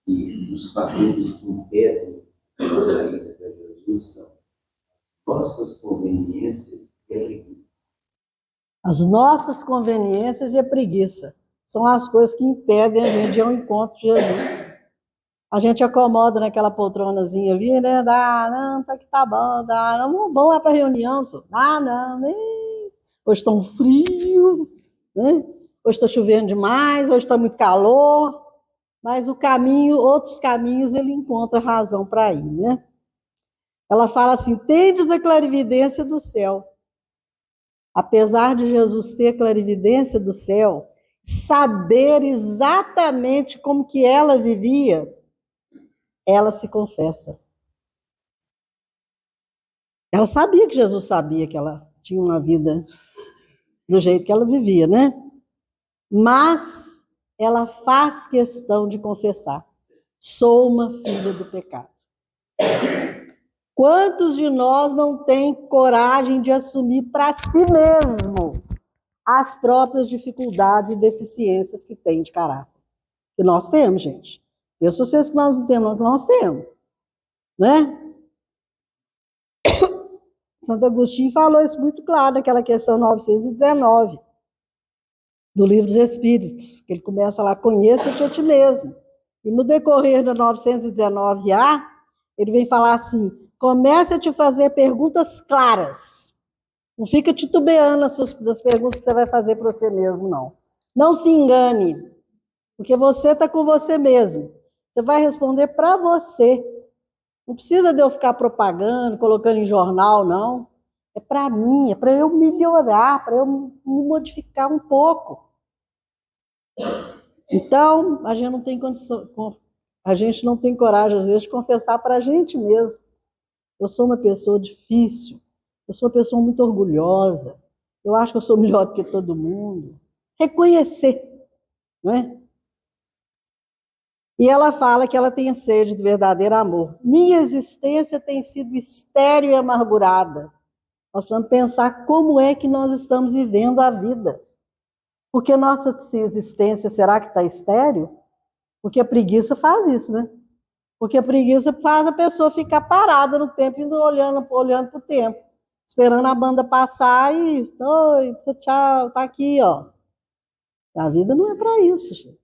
que os fatores que impedem a nossa ida para Jesus são nossas conveniências e a preguiça. As nossas conveniências e a preguiça são as coisas que impedem a gente ir ao encontro de Jesus. A gente acomoda naquela poltronazinha ali, né? Ah, não, tá que tá bom, tá, não, vamos lá para a reunião, só. Ah, não, nem. Hoje está um frio, né? Hoje está chovendo demais, hoje está muito calor, mas o caminho, outros caminhos, ele encontra razão para ir, né? Ela fala assim: tendes a clarividência do céu. Apesar de Jesus ter a clarividência do céu, saber exatamente como que ela vivia, ela se confessa. Ela sabia que Jesus sabia que ela tinha uma vida do jeito que ela vivia, né? Mas ela faz questão de confessar: sou uma filha do pecado. Quantos de nós não têm coragem de assumir para si mesmo as próprias dificuldades e deficiências que tem de caráter? Que nós temos, gente. Eu sou vocês que nós não temos, não, que nós temos. Né? Santo Agostinho falou isso muito claro naquela questão 919 do Livro dos Espíritos, que ele começa lá: conheça-te a ti mesmo. E no decorrer da 919A, ele vem falar assim: comece a te fazer perguntas claras. Não fica titubeando das perguntas que você vai fazer para você mesmo, não. Não se engane, porque você está com você mesmo. Você vai responder para você. Não precisa de eu ficar propagando, colocando em jornal, não. É para mim, é para eu melhorar, para eu me modificar um pouco. Então, a gente não tem condição, a gente não tem coragem, às vezes, de confessar para a gente mesmo: eu sou uma pessoa difícil, eu sou uma pessoa muito orgulhosa, eu acho que eu sou melhor do que todo mundo. Reconhecer, não é? E ela fala que ela tem sede do verdadeiro amor. Minha existência tem sido estéril e amargurada. Nós precisamos pensar como é que nós estamos vivendo a vida. Porque nossa existência, será que está estéril? Porque a preguiça faz isso, né? Porque a preguiça faz a pessoa ficar parada no tempo, indo olhando para o tempo, esperando a banda passar e: oi, tchau, tá aqui, ó. A vida não é para isso, gente.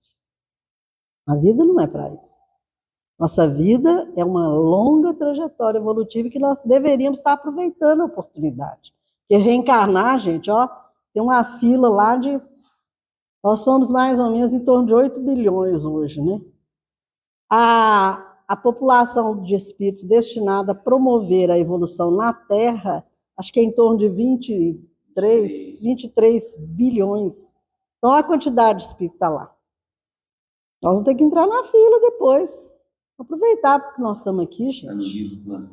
A vida não é para isso. Nossa vida é uma longa trajetória evolutiva que nós deveríamos estar aproveitando a oportunidade. Porque reencarnar, gente, ó, tem uma fila lá de... Nós somos mais ou menos em torno de 8 bilhões hoje, né? A população de espíritos destinada a promover a evolução na Terra, acho que é em torno de 23 bilhões. Então, a quantidade de espíritos está lá. Nós vamos ter que entrar na fila depois. Aproveitar porque nós estamos aqui, gente. Está no livro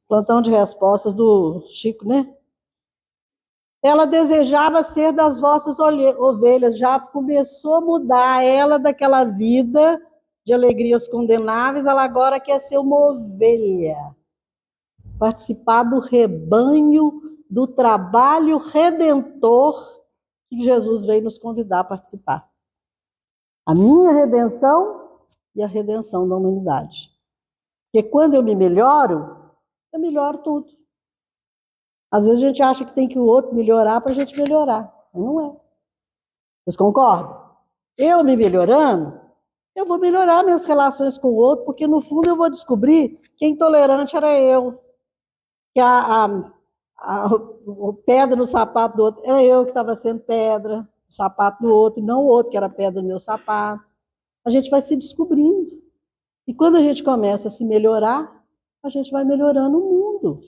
Plantão de Respostas do Chico, né? Ela desejava ser das vossas ovelhas, já começou a mudar ela daquela vida de alegrias condenáveis, ela agora quer ser uma ovelha. Participar do rebanho, do trabalho redentor que Jesus veio nos convidar a participar. A minha redenção e a redenção da humanidade. Porque quando eu melhoro tudo. Às vezes a gente acha que tem que o outro melhorar para a gente melhorar, mas não é. Vocês concordam? Eu me melhorando, eu vou melhorar minhas relações com o outro, porque no fundo eu vou descobrir que intolerante era eu, que o pedra no sapato do outro era eu que estava sendo pedra no sapato do outro, e não o outro que era pedra no meu sapato. A gente vai se descobrindo. E quando a gente começa a se melhorar, a gente vai melhorando o mundo.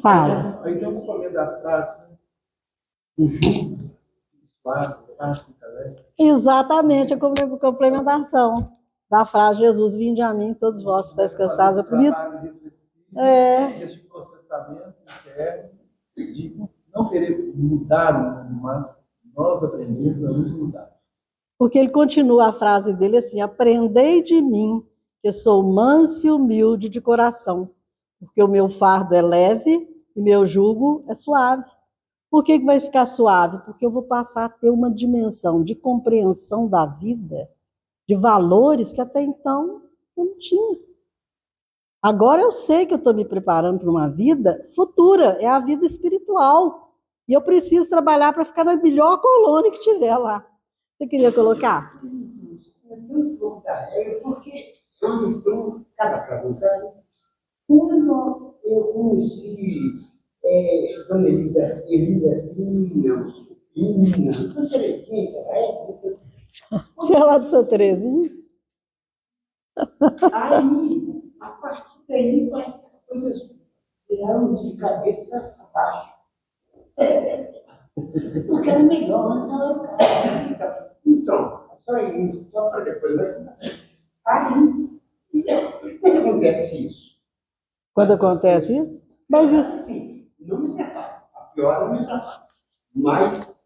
Fala. Aí tem um comentário da frase, né? O jugo, exatamente, a complementação da frase: Jesus, vinde a mim, todos vós estáis cansados e oprimidos. Esse processamento interno de não querer mudar o mundo, mas nós aprendemos a nos mudar. Porque ele continua a frase dele assim: aprendei de mim, que sou manso e humilde de coração, porque o meu fardo é leve e meu jugo é suave. Por que vai ficar suave? Porque eu vou passar a ter uma dimensão de compreensão da vida, de valores que até então eu não tinha. Agora eu sei que eu estou me preparando para uma vida futura, é a vida espiritual. E eu preciso trabalhar para ficar na melhor colônia que tiver lá. Você queria colocar? Porque uma questão, cada caso, sabe? Quando eu conheci Dona Elisa Pina, Santa Terezinha, Você é lá de Santa Terezinha? aí, a partir daí, parece que as coisas viraram de cabeça para baixo. Porque era melhor, não era. Então, só isso, só para depois, né? Aí, quando acontece isso? Quando acontece isso? Mas isso, Assim, não me atrapalha. A pior não me atrapalha. Mas,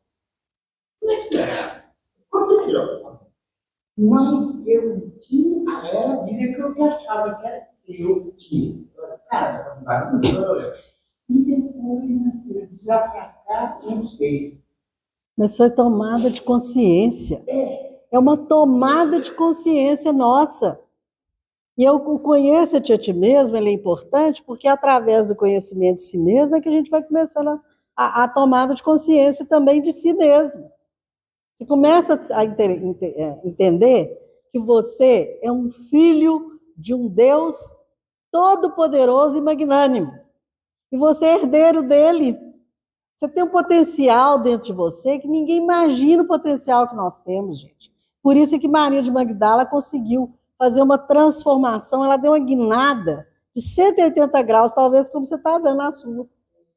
como é que é? Quanto melhor? Mas eu tinha, ela dizia que eu achava que era eu tinha. Cara, e depois, de lá para cá, não sei. mas foi tomada de consciência. É uma tomada de consciência nossa. E eu conheço a ti mesmo, ele é importante, porque através do conhecimento de si mesmo é que a gente vai começando a tomada de consciência também de si mesmo. Você começa a entender que você é um filho de um Deus todo-poderoso e magnânimo. E você é herdeiro dele. Você tem um potencial dentro de você que ninguém imagina o potencial que nós temos, gente. Por isso é que Maria de Magdala conseguiu fazer uma transformação, ela deu uma guinada de 180 graus, talvez como você está dando na sua.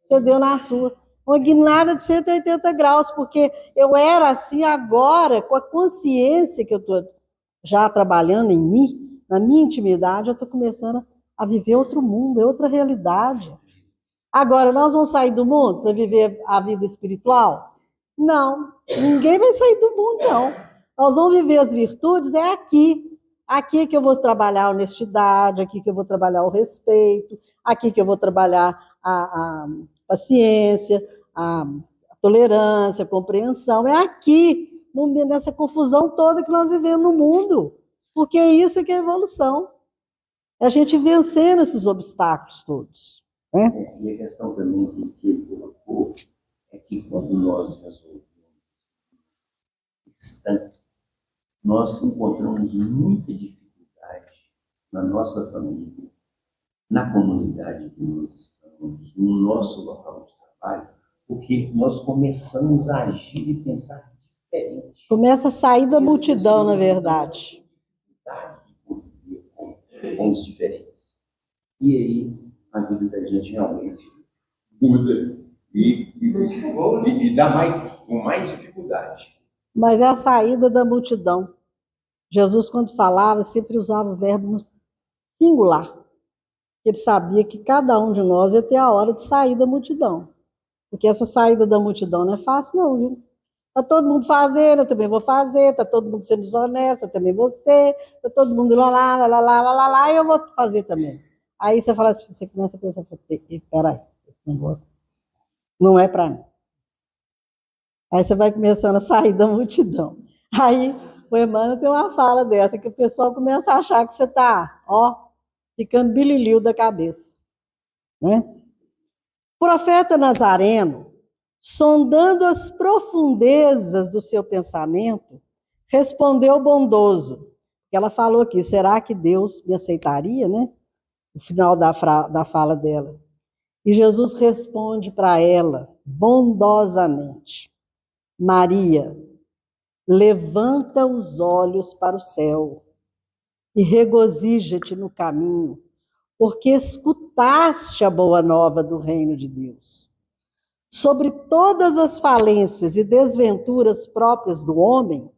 Você deu na sua. Uma guinada de 180 graus, porque eu era assim agora, com a consciência que eu estou já trabalhando em mim, na minha intimidade, eu estou começando a viver outro mundo, é outra realidade. Agora, nós vamos sair do mundo para viver a vida espiritual? Não, ninguém vai sair do mundo, não. Nós vamos viver as virtudes, é aqui. Aqui é que eu vou trabalhar a honestidade, aqui que eu vou trabalhar o respeito, aqui que eu vou trabalhar a paciência, a tolerância, a compreensão. É aqui, nessa confusão toda que nós vivemos no mundo. Porque é isso que é evolução. É a gente vencendo esses obstáculos todos. E a questão também que ele colocou é que quando nós resolvemos instante, nós encontramos muita dificuldade na nossa família, na comunidade que nós estamos, no nosso local de trabalho, porque nós começamos a agir e pensar diferente. Começa a sair da multidão, na verdade. Com os diferentes. E aí, a vida da gente realmente muda e dá com mais dificuldade. Mas é a saída da multidão. Jesus, quando falava, sempre usava o verbo singular. Ele sabia que cada um de nós ia ter a hora de sair da multidão. Porque essa saída da multidão não é fácil, não, viu? Está todo mundo fazendo, eu também vou fazer. Está todo mundo sendo desonesto, eu também vou ser. Está todo mundo lá, e eu vou fazer também. Aí você fala assim, você começa a pensar, peraí, esse negócio não é para mim. Aí você vai começando a sair da multidão. Aí o Emmanuel tem uma fala dessa, que o pessoal começa a achar que você está, ficando bililio da cabeça. Né? O profeta Nazareno, sondando as profundezas do seu pensamento, respondeu bondoso. Ela falou aqui, será que Deus me aceitaria, né? No final da fala dela. E Jesus responde para ela, bondosamente, Maria, levanta os olhos para o céu e regozija-te no caminho, porque escutaste a boa nova do reino de Deus. Sobre todas as falências e desventuras próprias do homem,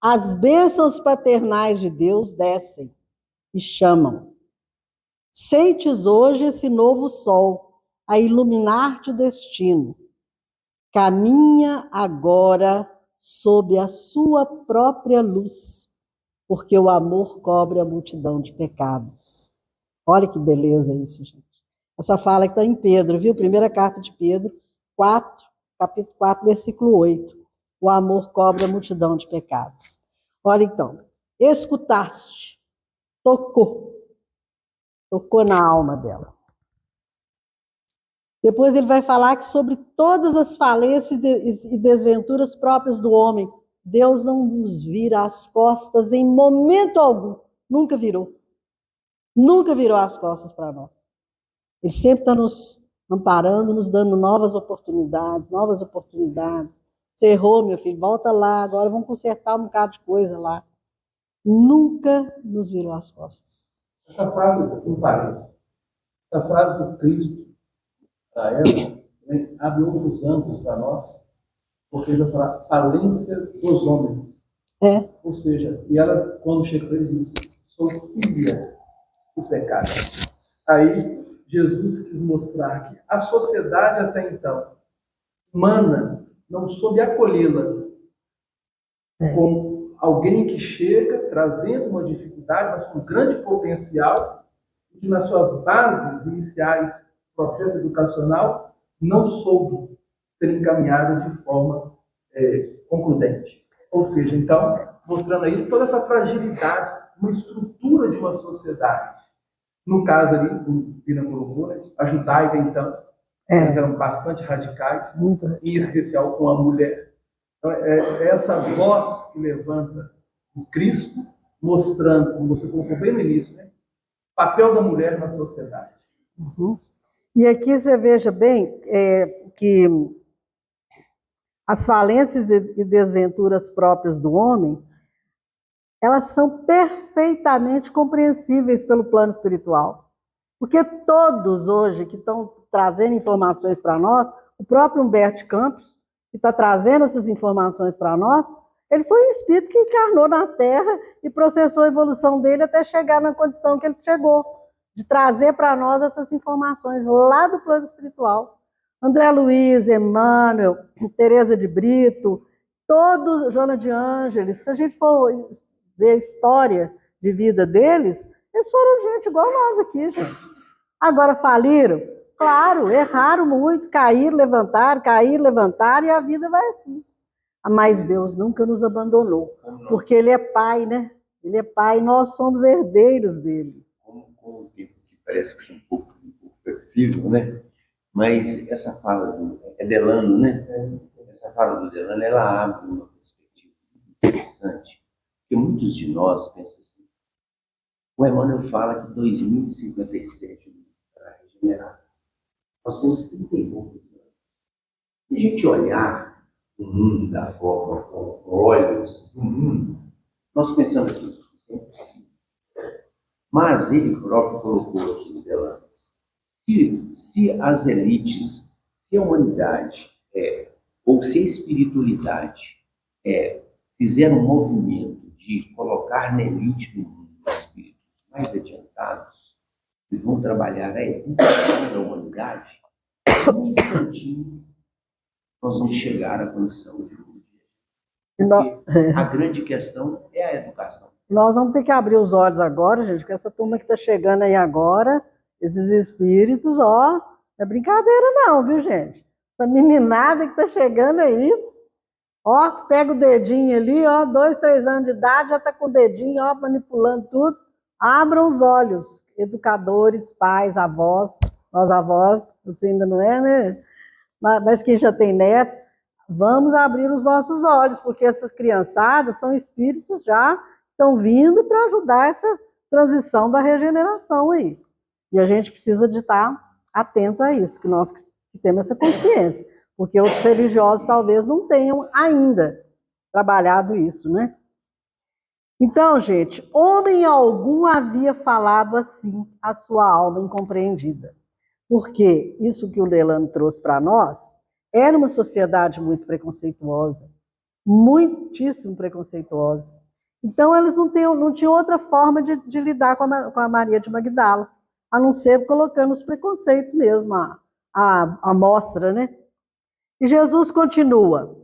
as bênçãos paternais de Deus descem e chamam. Sentes hoje esse novo sol a iluminar-te o destino. Caminha agora sob a sua própria luz, porque o amor cobre a multidão de pecados. Olha que beleza isso, gente. Essa fala que está em Pedro, viu? Primeira carta de Pedro, 4, capítulo 4, versículo 8. O amor cobre a multidão de pecados. Olha então, escutaste, tocou na alma dela. Depois ele vai falar que sobre todas as falências e desventuras próprias do homem, Deus não nos vira as costas em momento algum, nunca virou. Nunca virou as costas para nós. Ele sempre está nos amparando, nos dando novas oportunidades, novas oportunidades. Você errou, meu filho, volta lá, agora vamos consertar um bocado de coisa lá. Nunca nos virou as costas. Essa frase, um parênteses, essa frase do Cristo para ela, né, abre outros ângulos para nós, porque ele vai falar falência dos homens. É. Ou seja, e ela, quando chega para ele, diz: sou filha do pecado. Aí, Jesus quis mostrar que a sociedade até então, humana, não soube acolhê-la como alguém que chega trazendo uma dificuldade, mas com grande potencial, e que nas suas bases iniciais, processo educacional, não soube ser encaminhada de forma concludente. Ou seja, então, mostrando aí toda essa fragilidade, uma estrutura de uma sociedade. No caso ali, como Pina colocou, né, a judaica, então, eles eram bastante radicais, em especial com a mulher. Então, é essa voz que levanta o Cristo, mostrando, como você colocou bem no início, né, o papel da mulher na sociedade. Uhum. E aqui você veja bem que as falências e desventuras próprias do homem, elas são perfeitamente compreensíveis pelo plano espiritual. Porque todos hoje que estão trazendo informações para nós, o próprio Humberto Campos, que está trazendo essas informações para nós, ele foi um espírito que encarnou na Terra e processou a evolução dele até chegar na condição que ele chegou, de trazer para nós essas informações lá do plano espiritual. André Luiz, Emmanuel, Teresa de Brito, todos, Joana de Ângeles, se a gente for ver a história de vida deles, eles foram gente igual nós aqui, gente. Agora faliram? Claro, erraram muito, caíram, levantaram, e a vida vai assim. Mas Deus nunca nos abandonou, porque Ele é Pai, né? Ele é Pai, nós somos herdeiros dele. Como o tempo que parece que é um pouco flexível, né? Mas essa fala do Delano, né? Essa fala do Delano, ela abre uma perspectiva interessante, porque muitos de nós pensam assim. O Emmanuel fala que 2057 o mundo estará regenerado. Nós temos 39 anos. Se a gente olhar o mundo da forma com olhos do mundo, nós pensamos assim, isso é impossível. Mas ele próprio colocou aqui no Delano. Se as elites, se a humanidade, ou se a espiritualidade fizer um movimento de colocar na elite do mundo espíritos mais adiantados, que vão trabalhar a educação da humanidade, num instantinho nós vamos chegar à condição de porque a grande questão é a educação. Nós vamos ter que abrir os olhos agora, gente, com essa turma que está chegando aí agora, esses espíritos, ó, não é brincadeira não, viu, gente? Essa meninada que está chegando aí, ó, pega o dedinho ali, ó, 2, 3 anos de idade, já está com o dedinho, ó, manipulando tudo. Abram os olhos, educadores, pais, avós, nós avós, você ainda não é, né? Mas quem já tem netos, vamos abrir os nossos olhos, porque essas criançadas são espíritos já estão vindo para ajudar essa transição da regeneração aí. E a gente precisa de estar atento a isso, que nós temos essa consciência, porque os religiosos talvez não tenham ainda trabalhado isso, né? Então, gente, homem algum havia falado assim a sua alma incompreendida. Porque isso que o Delano trouxe para nós era uma sociedade muito preconceituosa, muitíssimo preconceituosa. Então, eles não tinham outra forma de lidar com a Maria de Magdala, a não ser colocando os preconceitos mesmo, a mostra, né? E Jesus continua: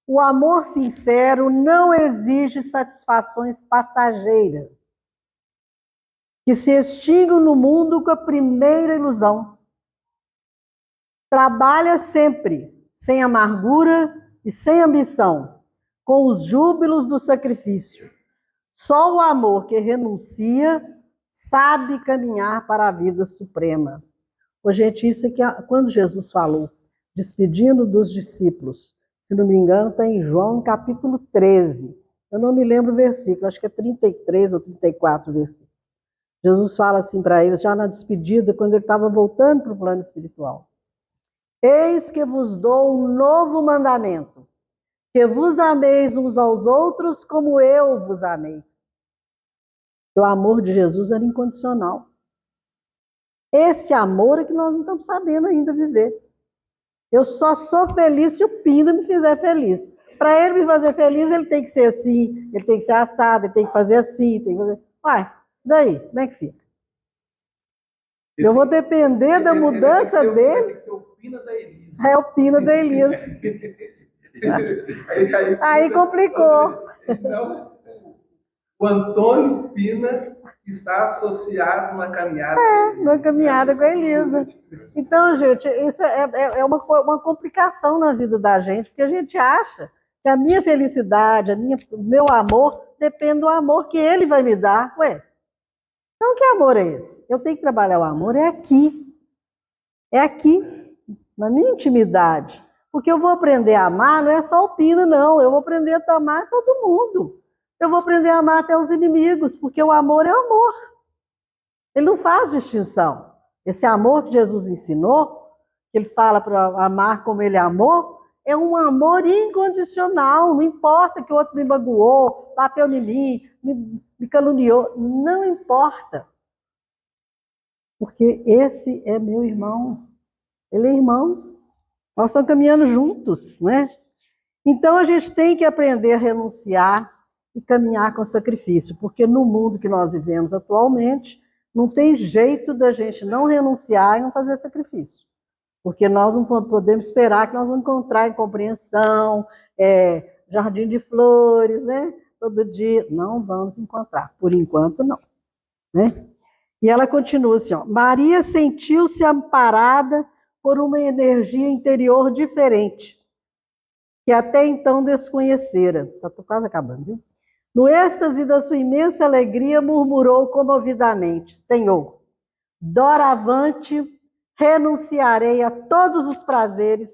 o amor sincero não exige satisfações passageiras, que se extinguem no mundo com a primeira ilusão. Trabalha sempre, sem amargura e sem ambição, com os júbilos do sacrifício. Só o amor que renuncia sabe caminhar para a vida suprema. Ô, gente, isso aqui, quando Jesus falou, despedindo dos discípulos, se não me engano, está em João capítulo 13. Eu não me lembro o versículo, acho que é 33 ou 34 versículo. Jesus fala assim para eles, já na despedida, quando ele estava voltando para o plano espiritual. Eis que vos dou um novo mandamento, que vos ameis uns aos outros como eu vos amei. O amor de Jesus era incondicional. Esse amor é que nós não estamos sabendo ainda viver. Eu só sou feliz se o Pina me fizer feliz. Para ele me fazer feliz, ele tem que ser assim, ele tem que ser assado, ele tem que fazer assim, tem que fazer... Uai, daí, como é que fica? Eu vou depender da mudança dele. Tem que ser o Pina da Elisa. É o Pina da Elisa. Aí complicou. Então, o Antônio Pina está associado na caminhada. Na caminhada com a Elisa. Então, gente, isso é uma complicação na vida da gente, porque a gente acha que a minha felicidade, o meu amor, depende do amor que ele vai me dar. Ué, então que amor é esse? Eu tenho que trabalhar o amor, é aqui. É aqui, na minha intimidade. Porque eu vou aprender a amar, não é só o Pina, não. Eu vou aprender a amar todo mundo. Eu vou aprender a amar até os inimigos, porque o amor é amor. Ele não faz distinção. Esse amor que Jesus ensinou, que ele fala para amar como ele amou, é um amor incondicional. Não importa que o outro me magoou, bateu em mim, me caluniou. Não importa. Porque esse é meu irmão. Ele é irmão. Nós estamos caminhando juntos, né? Então a gente tem que aprender a renunciar e caminhar com sacrifício, porque no mundo que nós vivemos atualmente, não tem jeito da gente não renunciar e não fazer sacrifício. Porque nós não podemos esperar que nós vamos encontrar incompreensão, jardim de flores, né? Todo dia. Não vamos encontrar. Por enquanto, não. Né? E ela continua assim, ó. Maria sentiu-se amparada por uma energia interior diferente, que até então desconhecera. Estou quase acabando, viu? No êxtase da sua imensa alegria, murmurou comovidamente: Senhor, doravante renunciarei a todos os prazeres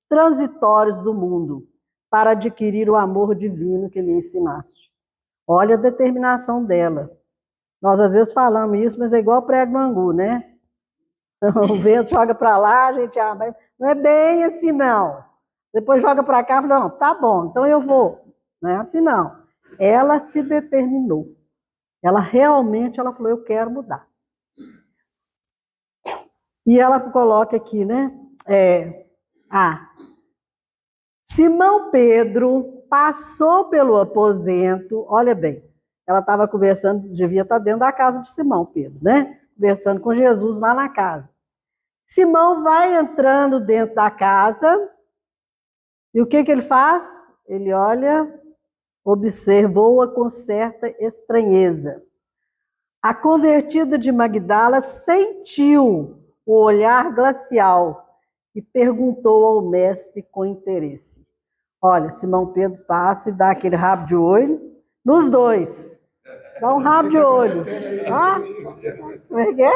transitórios do mundo para adquirir o amor divino que me ensinaste. Olha a determinação dela. Nós às vezes falamos isso, mas é igual prego no angu, né? O vento joga para lá, a gente mas não é bem assim, não. Depois joga para cá, fala, não, tá bom, então eu vou. Não é assim, não. Ela se determinou. Ela falou, eu quero mudar. E ela coloca aqui, né? Simão Pedro passou pelo aposento, olha bem, ela estava conversando, devia estar dentro da casa de Simão Pedro, né? Conversando com Jesus lá na casa. Simão vai entrando dentro da casa, e o que ele faz? Ele olha, observou-a com certa estranheza. A convertida de Magdala sentiu o olhar glacial e perguntou ao mestre com interesse. Olha, Simão Pedro passa e dá aquele rabo de olho nos dois. Dá um rabo de olho. Como é que é?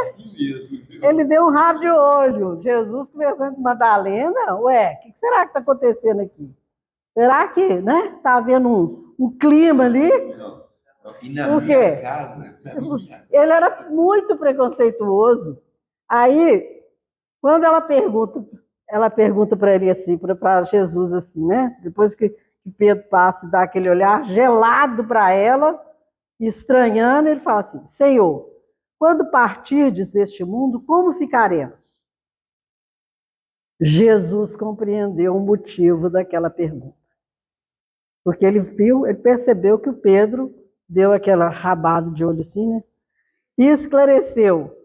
Ele deu um rabo de olho. Jesus conversando com Madalena. Ué, o que será que está acontecendo aqui? Será que, né? Está havendo um clima ali? Por quê? Ele era muito preconceituoso. Aí, quando ela pergunta para ele assim, para Jesus assim, né? Depois que Pedro passa e dá aquele olhar gelado para ela, estranhando, ele fala assim: Senhor, quando partirdes deste mundo, como ficaremos? Jesus compreendeu o motivo daquela pergunta. Porque ele percebeu que o Pedro deu aquela rabada de olho assim, né? E esclareceu: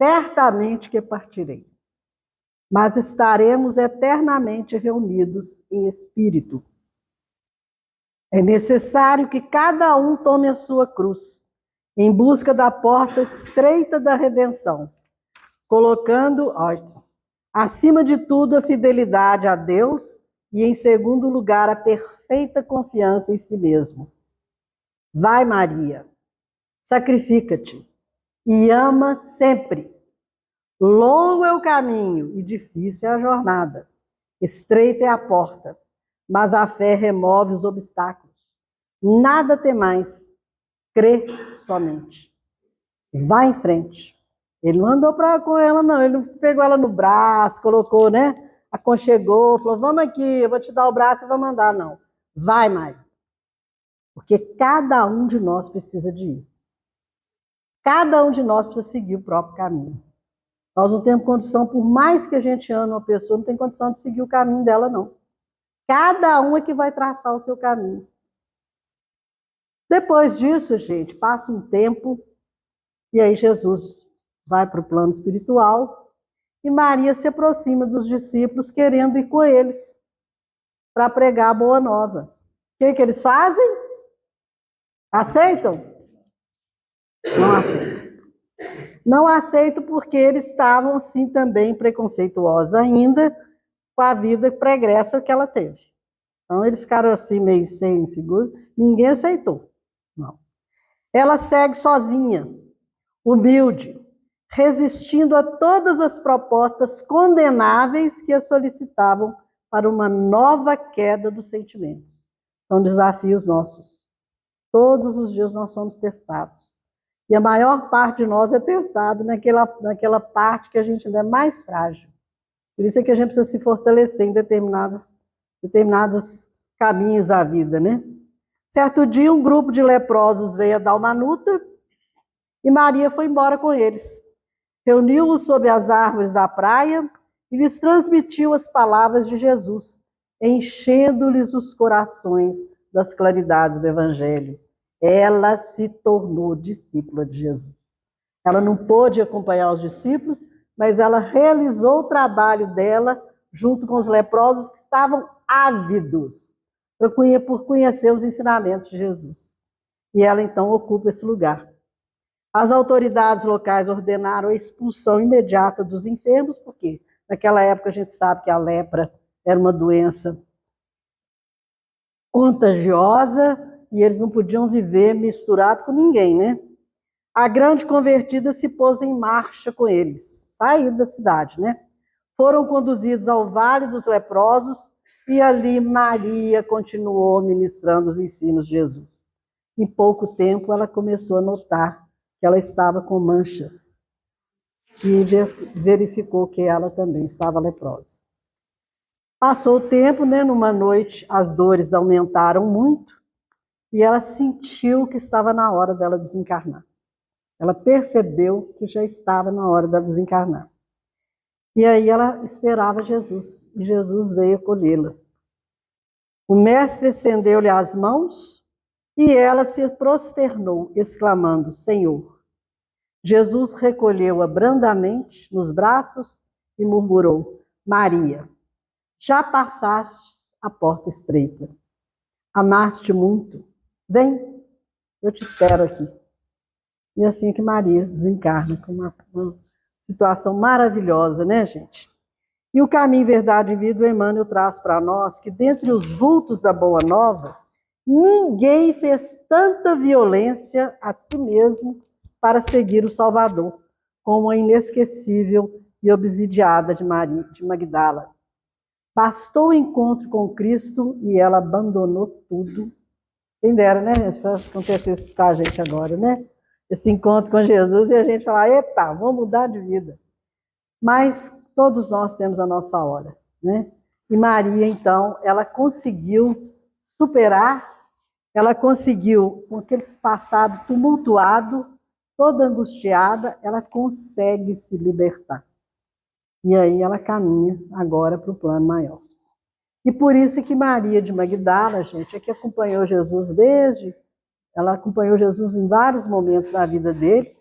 certamente que partirei, mas estaremos eternamente reunidos em espírito. É necessário que cada um tome a sua cruz, em busca da porta estreita da redenção, colocando, acima de tudo, a fidelidade a Deus e, em segundo lugar, a perfeita confiança em si mesmo. Vai, Maria, sacrifica-te e ama sempre. Longo é o caminho e difícil é a jornada. Estreita é a porta, mas a fé remove os obstáculos. Nada temais, crê somente. vai em frente. Ele não andou com ela, não. Ele não pegou ela no braço, colocou, né? Aconchegou, falou, vamos aqui, eu vou te dar o braço e vou mandar. Não. Vai, Maria. Porque cada um de nós precisa de ir. Cada um de nós precisa seguir o próprio caminho. Nós não temos condição, por mais que a gente ame uma pessoa, não tem condição de seguir o caminho dela, não. Cada um é que vai traçar o seu caminho. Depois disso, gente, passa um tempo, e aí Jesus vai para o plano espiritual, e Maria se aproxima dos discípulos, querendo ir com eles, para pregar a boa nova. O que eles fazem? Aceitam? Não aceitam. Não aceitam porque eles estavam, assim, também preconceituosos ainda com a vida pregressa que ela teve. Então, eles ficaram assim, meio sem seguro. Ninguém aceitou. Não. Ela segue sozinha, humilde, resistindo a todas as propostas condenáveis que a solicitavam para uma nova queda dos sentimentos. São desafios nossos. Todos os dias nós somos testados. E a maior parte de nós é testado naquela parte que a gente ainda é mais frágil. Por isso é que a gente precisa se fortalecer em determinados caminhos da vida, né? Certo dia, um grupo de leprosos veio a Dalmanuta e Maria foi embora com eles. Reuniu-os sob as árvores da praia e lhes transmitiu as palavras de Jesus, enchendo-lhes os corações das claridades do Evangelho. Ela se tornou discípula de Jesus. Ela não pôde acompanhar os discípulos, mas ela realizou o trabalho dela junto com os leprosos que estavam ávidos por conhecer os ensinamentos de Jesus. E ela, então, ocupa esse lugar. As autoridades locais ordenaram a expulsão imediata dos enfermos, porque naquela época a gente sabe que a lepra era uma doença contagiosa e eles não podiam viver misturado com ninguém, né? A grande convertida se pôs em marcha com eles, saíram da cidade, né? Foram conduzidos ao Vale dos Leprosos e ali Maria continuou ministrando os ensinos de Jesus. Em pouco tempo ela começou a notar que ela estava com manchas e verificou que ela também estava leprosa. Passou o tempo, né? Numa noite as dores aumentaram muito e ela sentiu que estava na hora dela desencarnar. Ela percebeu que já estava na hora dela desencarnar. E aí ela esperava Jesus, e Jesus veio acolhê-la. O mestre estendeu-lhe as mãos e ela se prosternou, exclamando, Senhor. Jesus recolheu-a brandamente nos braços e murmurou, Maria, já passaste a porta estreita. Amaste muito. Vem, eu te espero aqui. E assim que Maria desencarna, com uma situação maravilhosa, né, gente? E o Caminho, Verdade e Vida, o Emmanuel traz para nós que dentre os vultos da Boa Nova, ninguém fez tanta violência a si mesmo para seguir o Salvador, como a inesquecível e obsidiada de Maria de Magdala. Bastou o encontro com Cristo e ela abandonou tudo. Quem dera, né, gente? Acontecer isso com a gente agora, né? Esse encontro com Jesus e a gente falar, epa, vamos mudar de vida. Mas todos nós temos a nossa hora, né? E Maria, então, ela conseguiu superar, ela conseguiu, com aquele passado tumultuado, toda angustiada, ela consegue se libertar. E aí ela caminha agora para o plano maior. E por isso que Maria de Magdala, gente, é que acompanhou Jesus ela acompanhou Jesus em vários momentos da vida dele,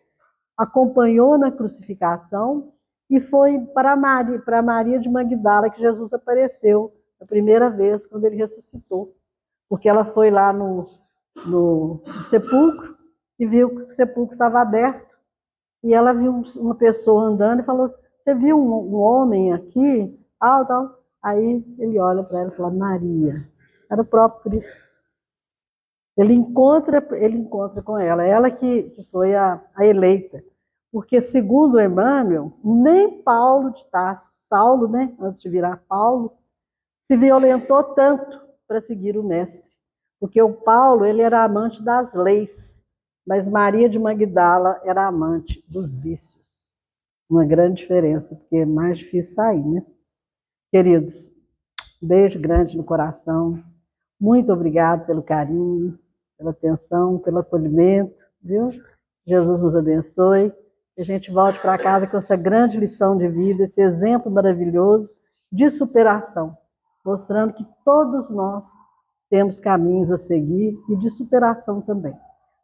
acompanhou na crucificação e foi para Maria de Magdala que Jesus apareceu a primeira vez quando ele ressuscitou. Porque ela foi lá no sepulcro e viu que o sepulcro estava aberto e ela viu uma pessoa andando e falou, você viu um homem aqui? Tal. Aí ele olha para ela e fala, Maria. Era o próprio Cristo. Ele encontra com ela que foi a eleita. Porque, segundo Emmanuel, nem Paulo de Tarso, Saulo, né, antes de virar Paulo, se violentou tanto para seguir o mestre. Porque o Paulo, ele era amante das leis. Mas Maria de Magdala era amante dos vícios. Uma grande diferença, porque é mais difícil sair, né? Queridos, beijo grande no coração. Muito obrigado pelo carinho, pela atenção, pelo acolhimento, viu? Jesus nos abençoe. Que a gente volte para casa com essa grande lição de vida, esse exemplo maravilhoso de superação, mostrando que todos nós temos caminhos a seguir e de superação também.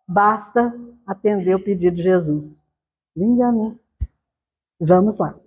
Basta atender o pedido de Jesus. Vinde a mim. Vamos lá.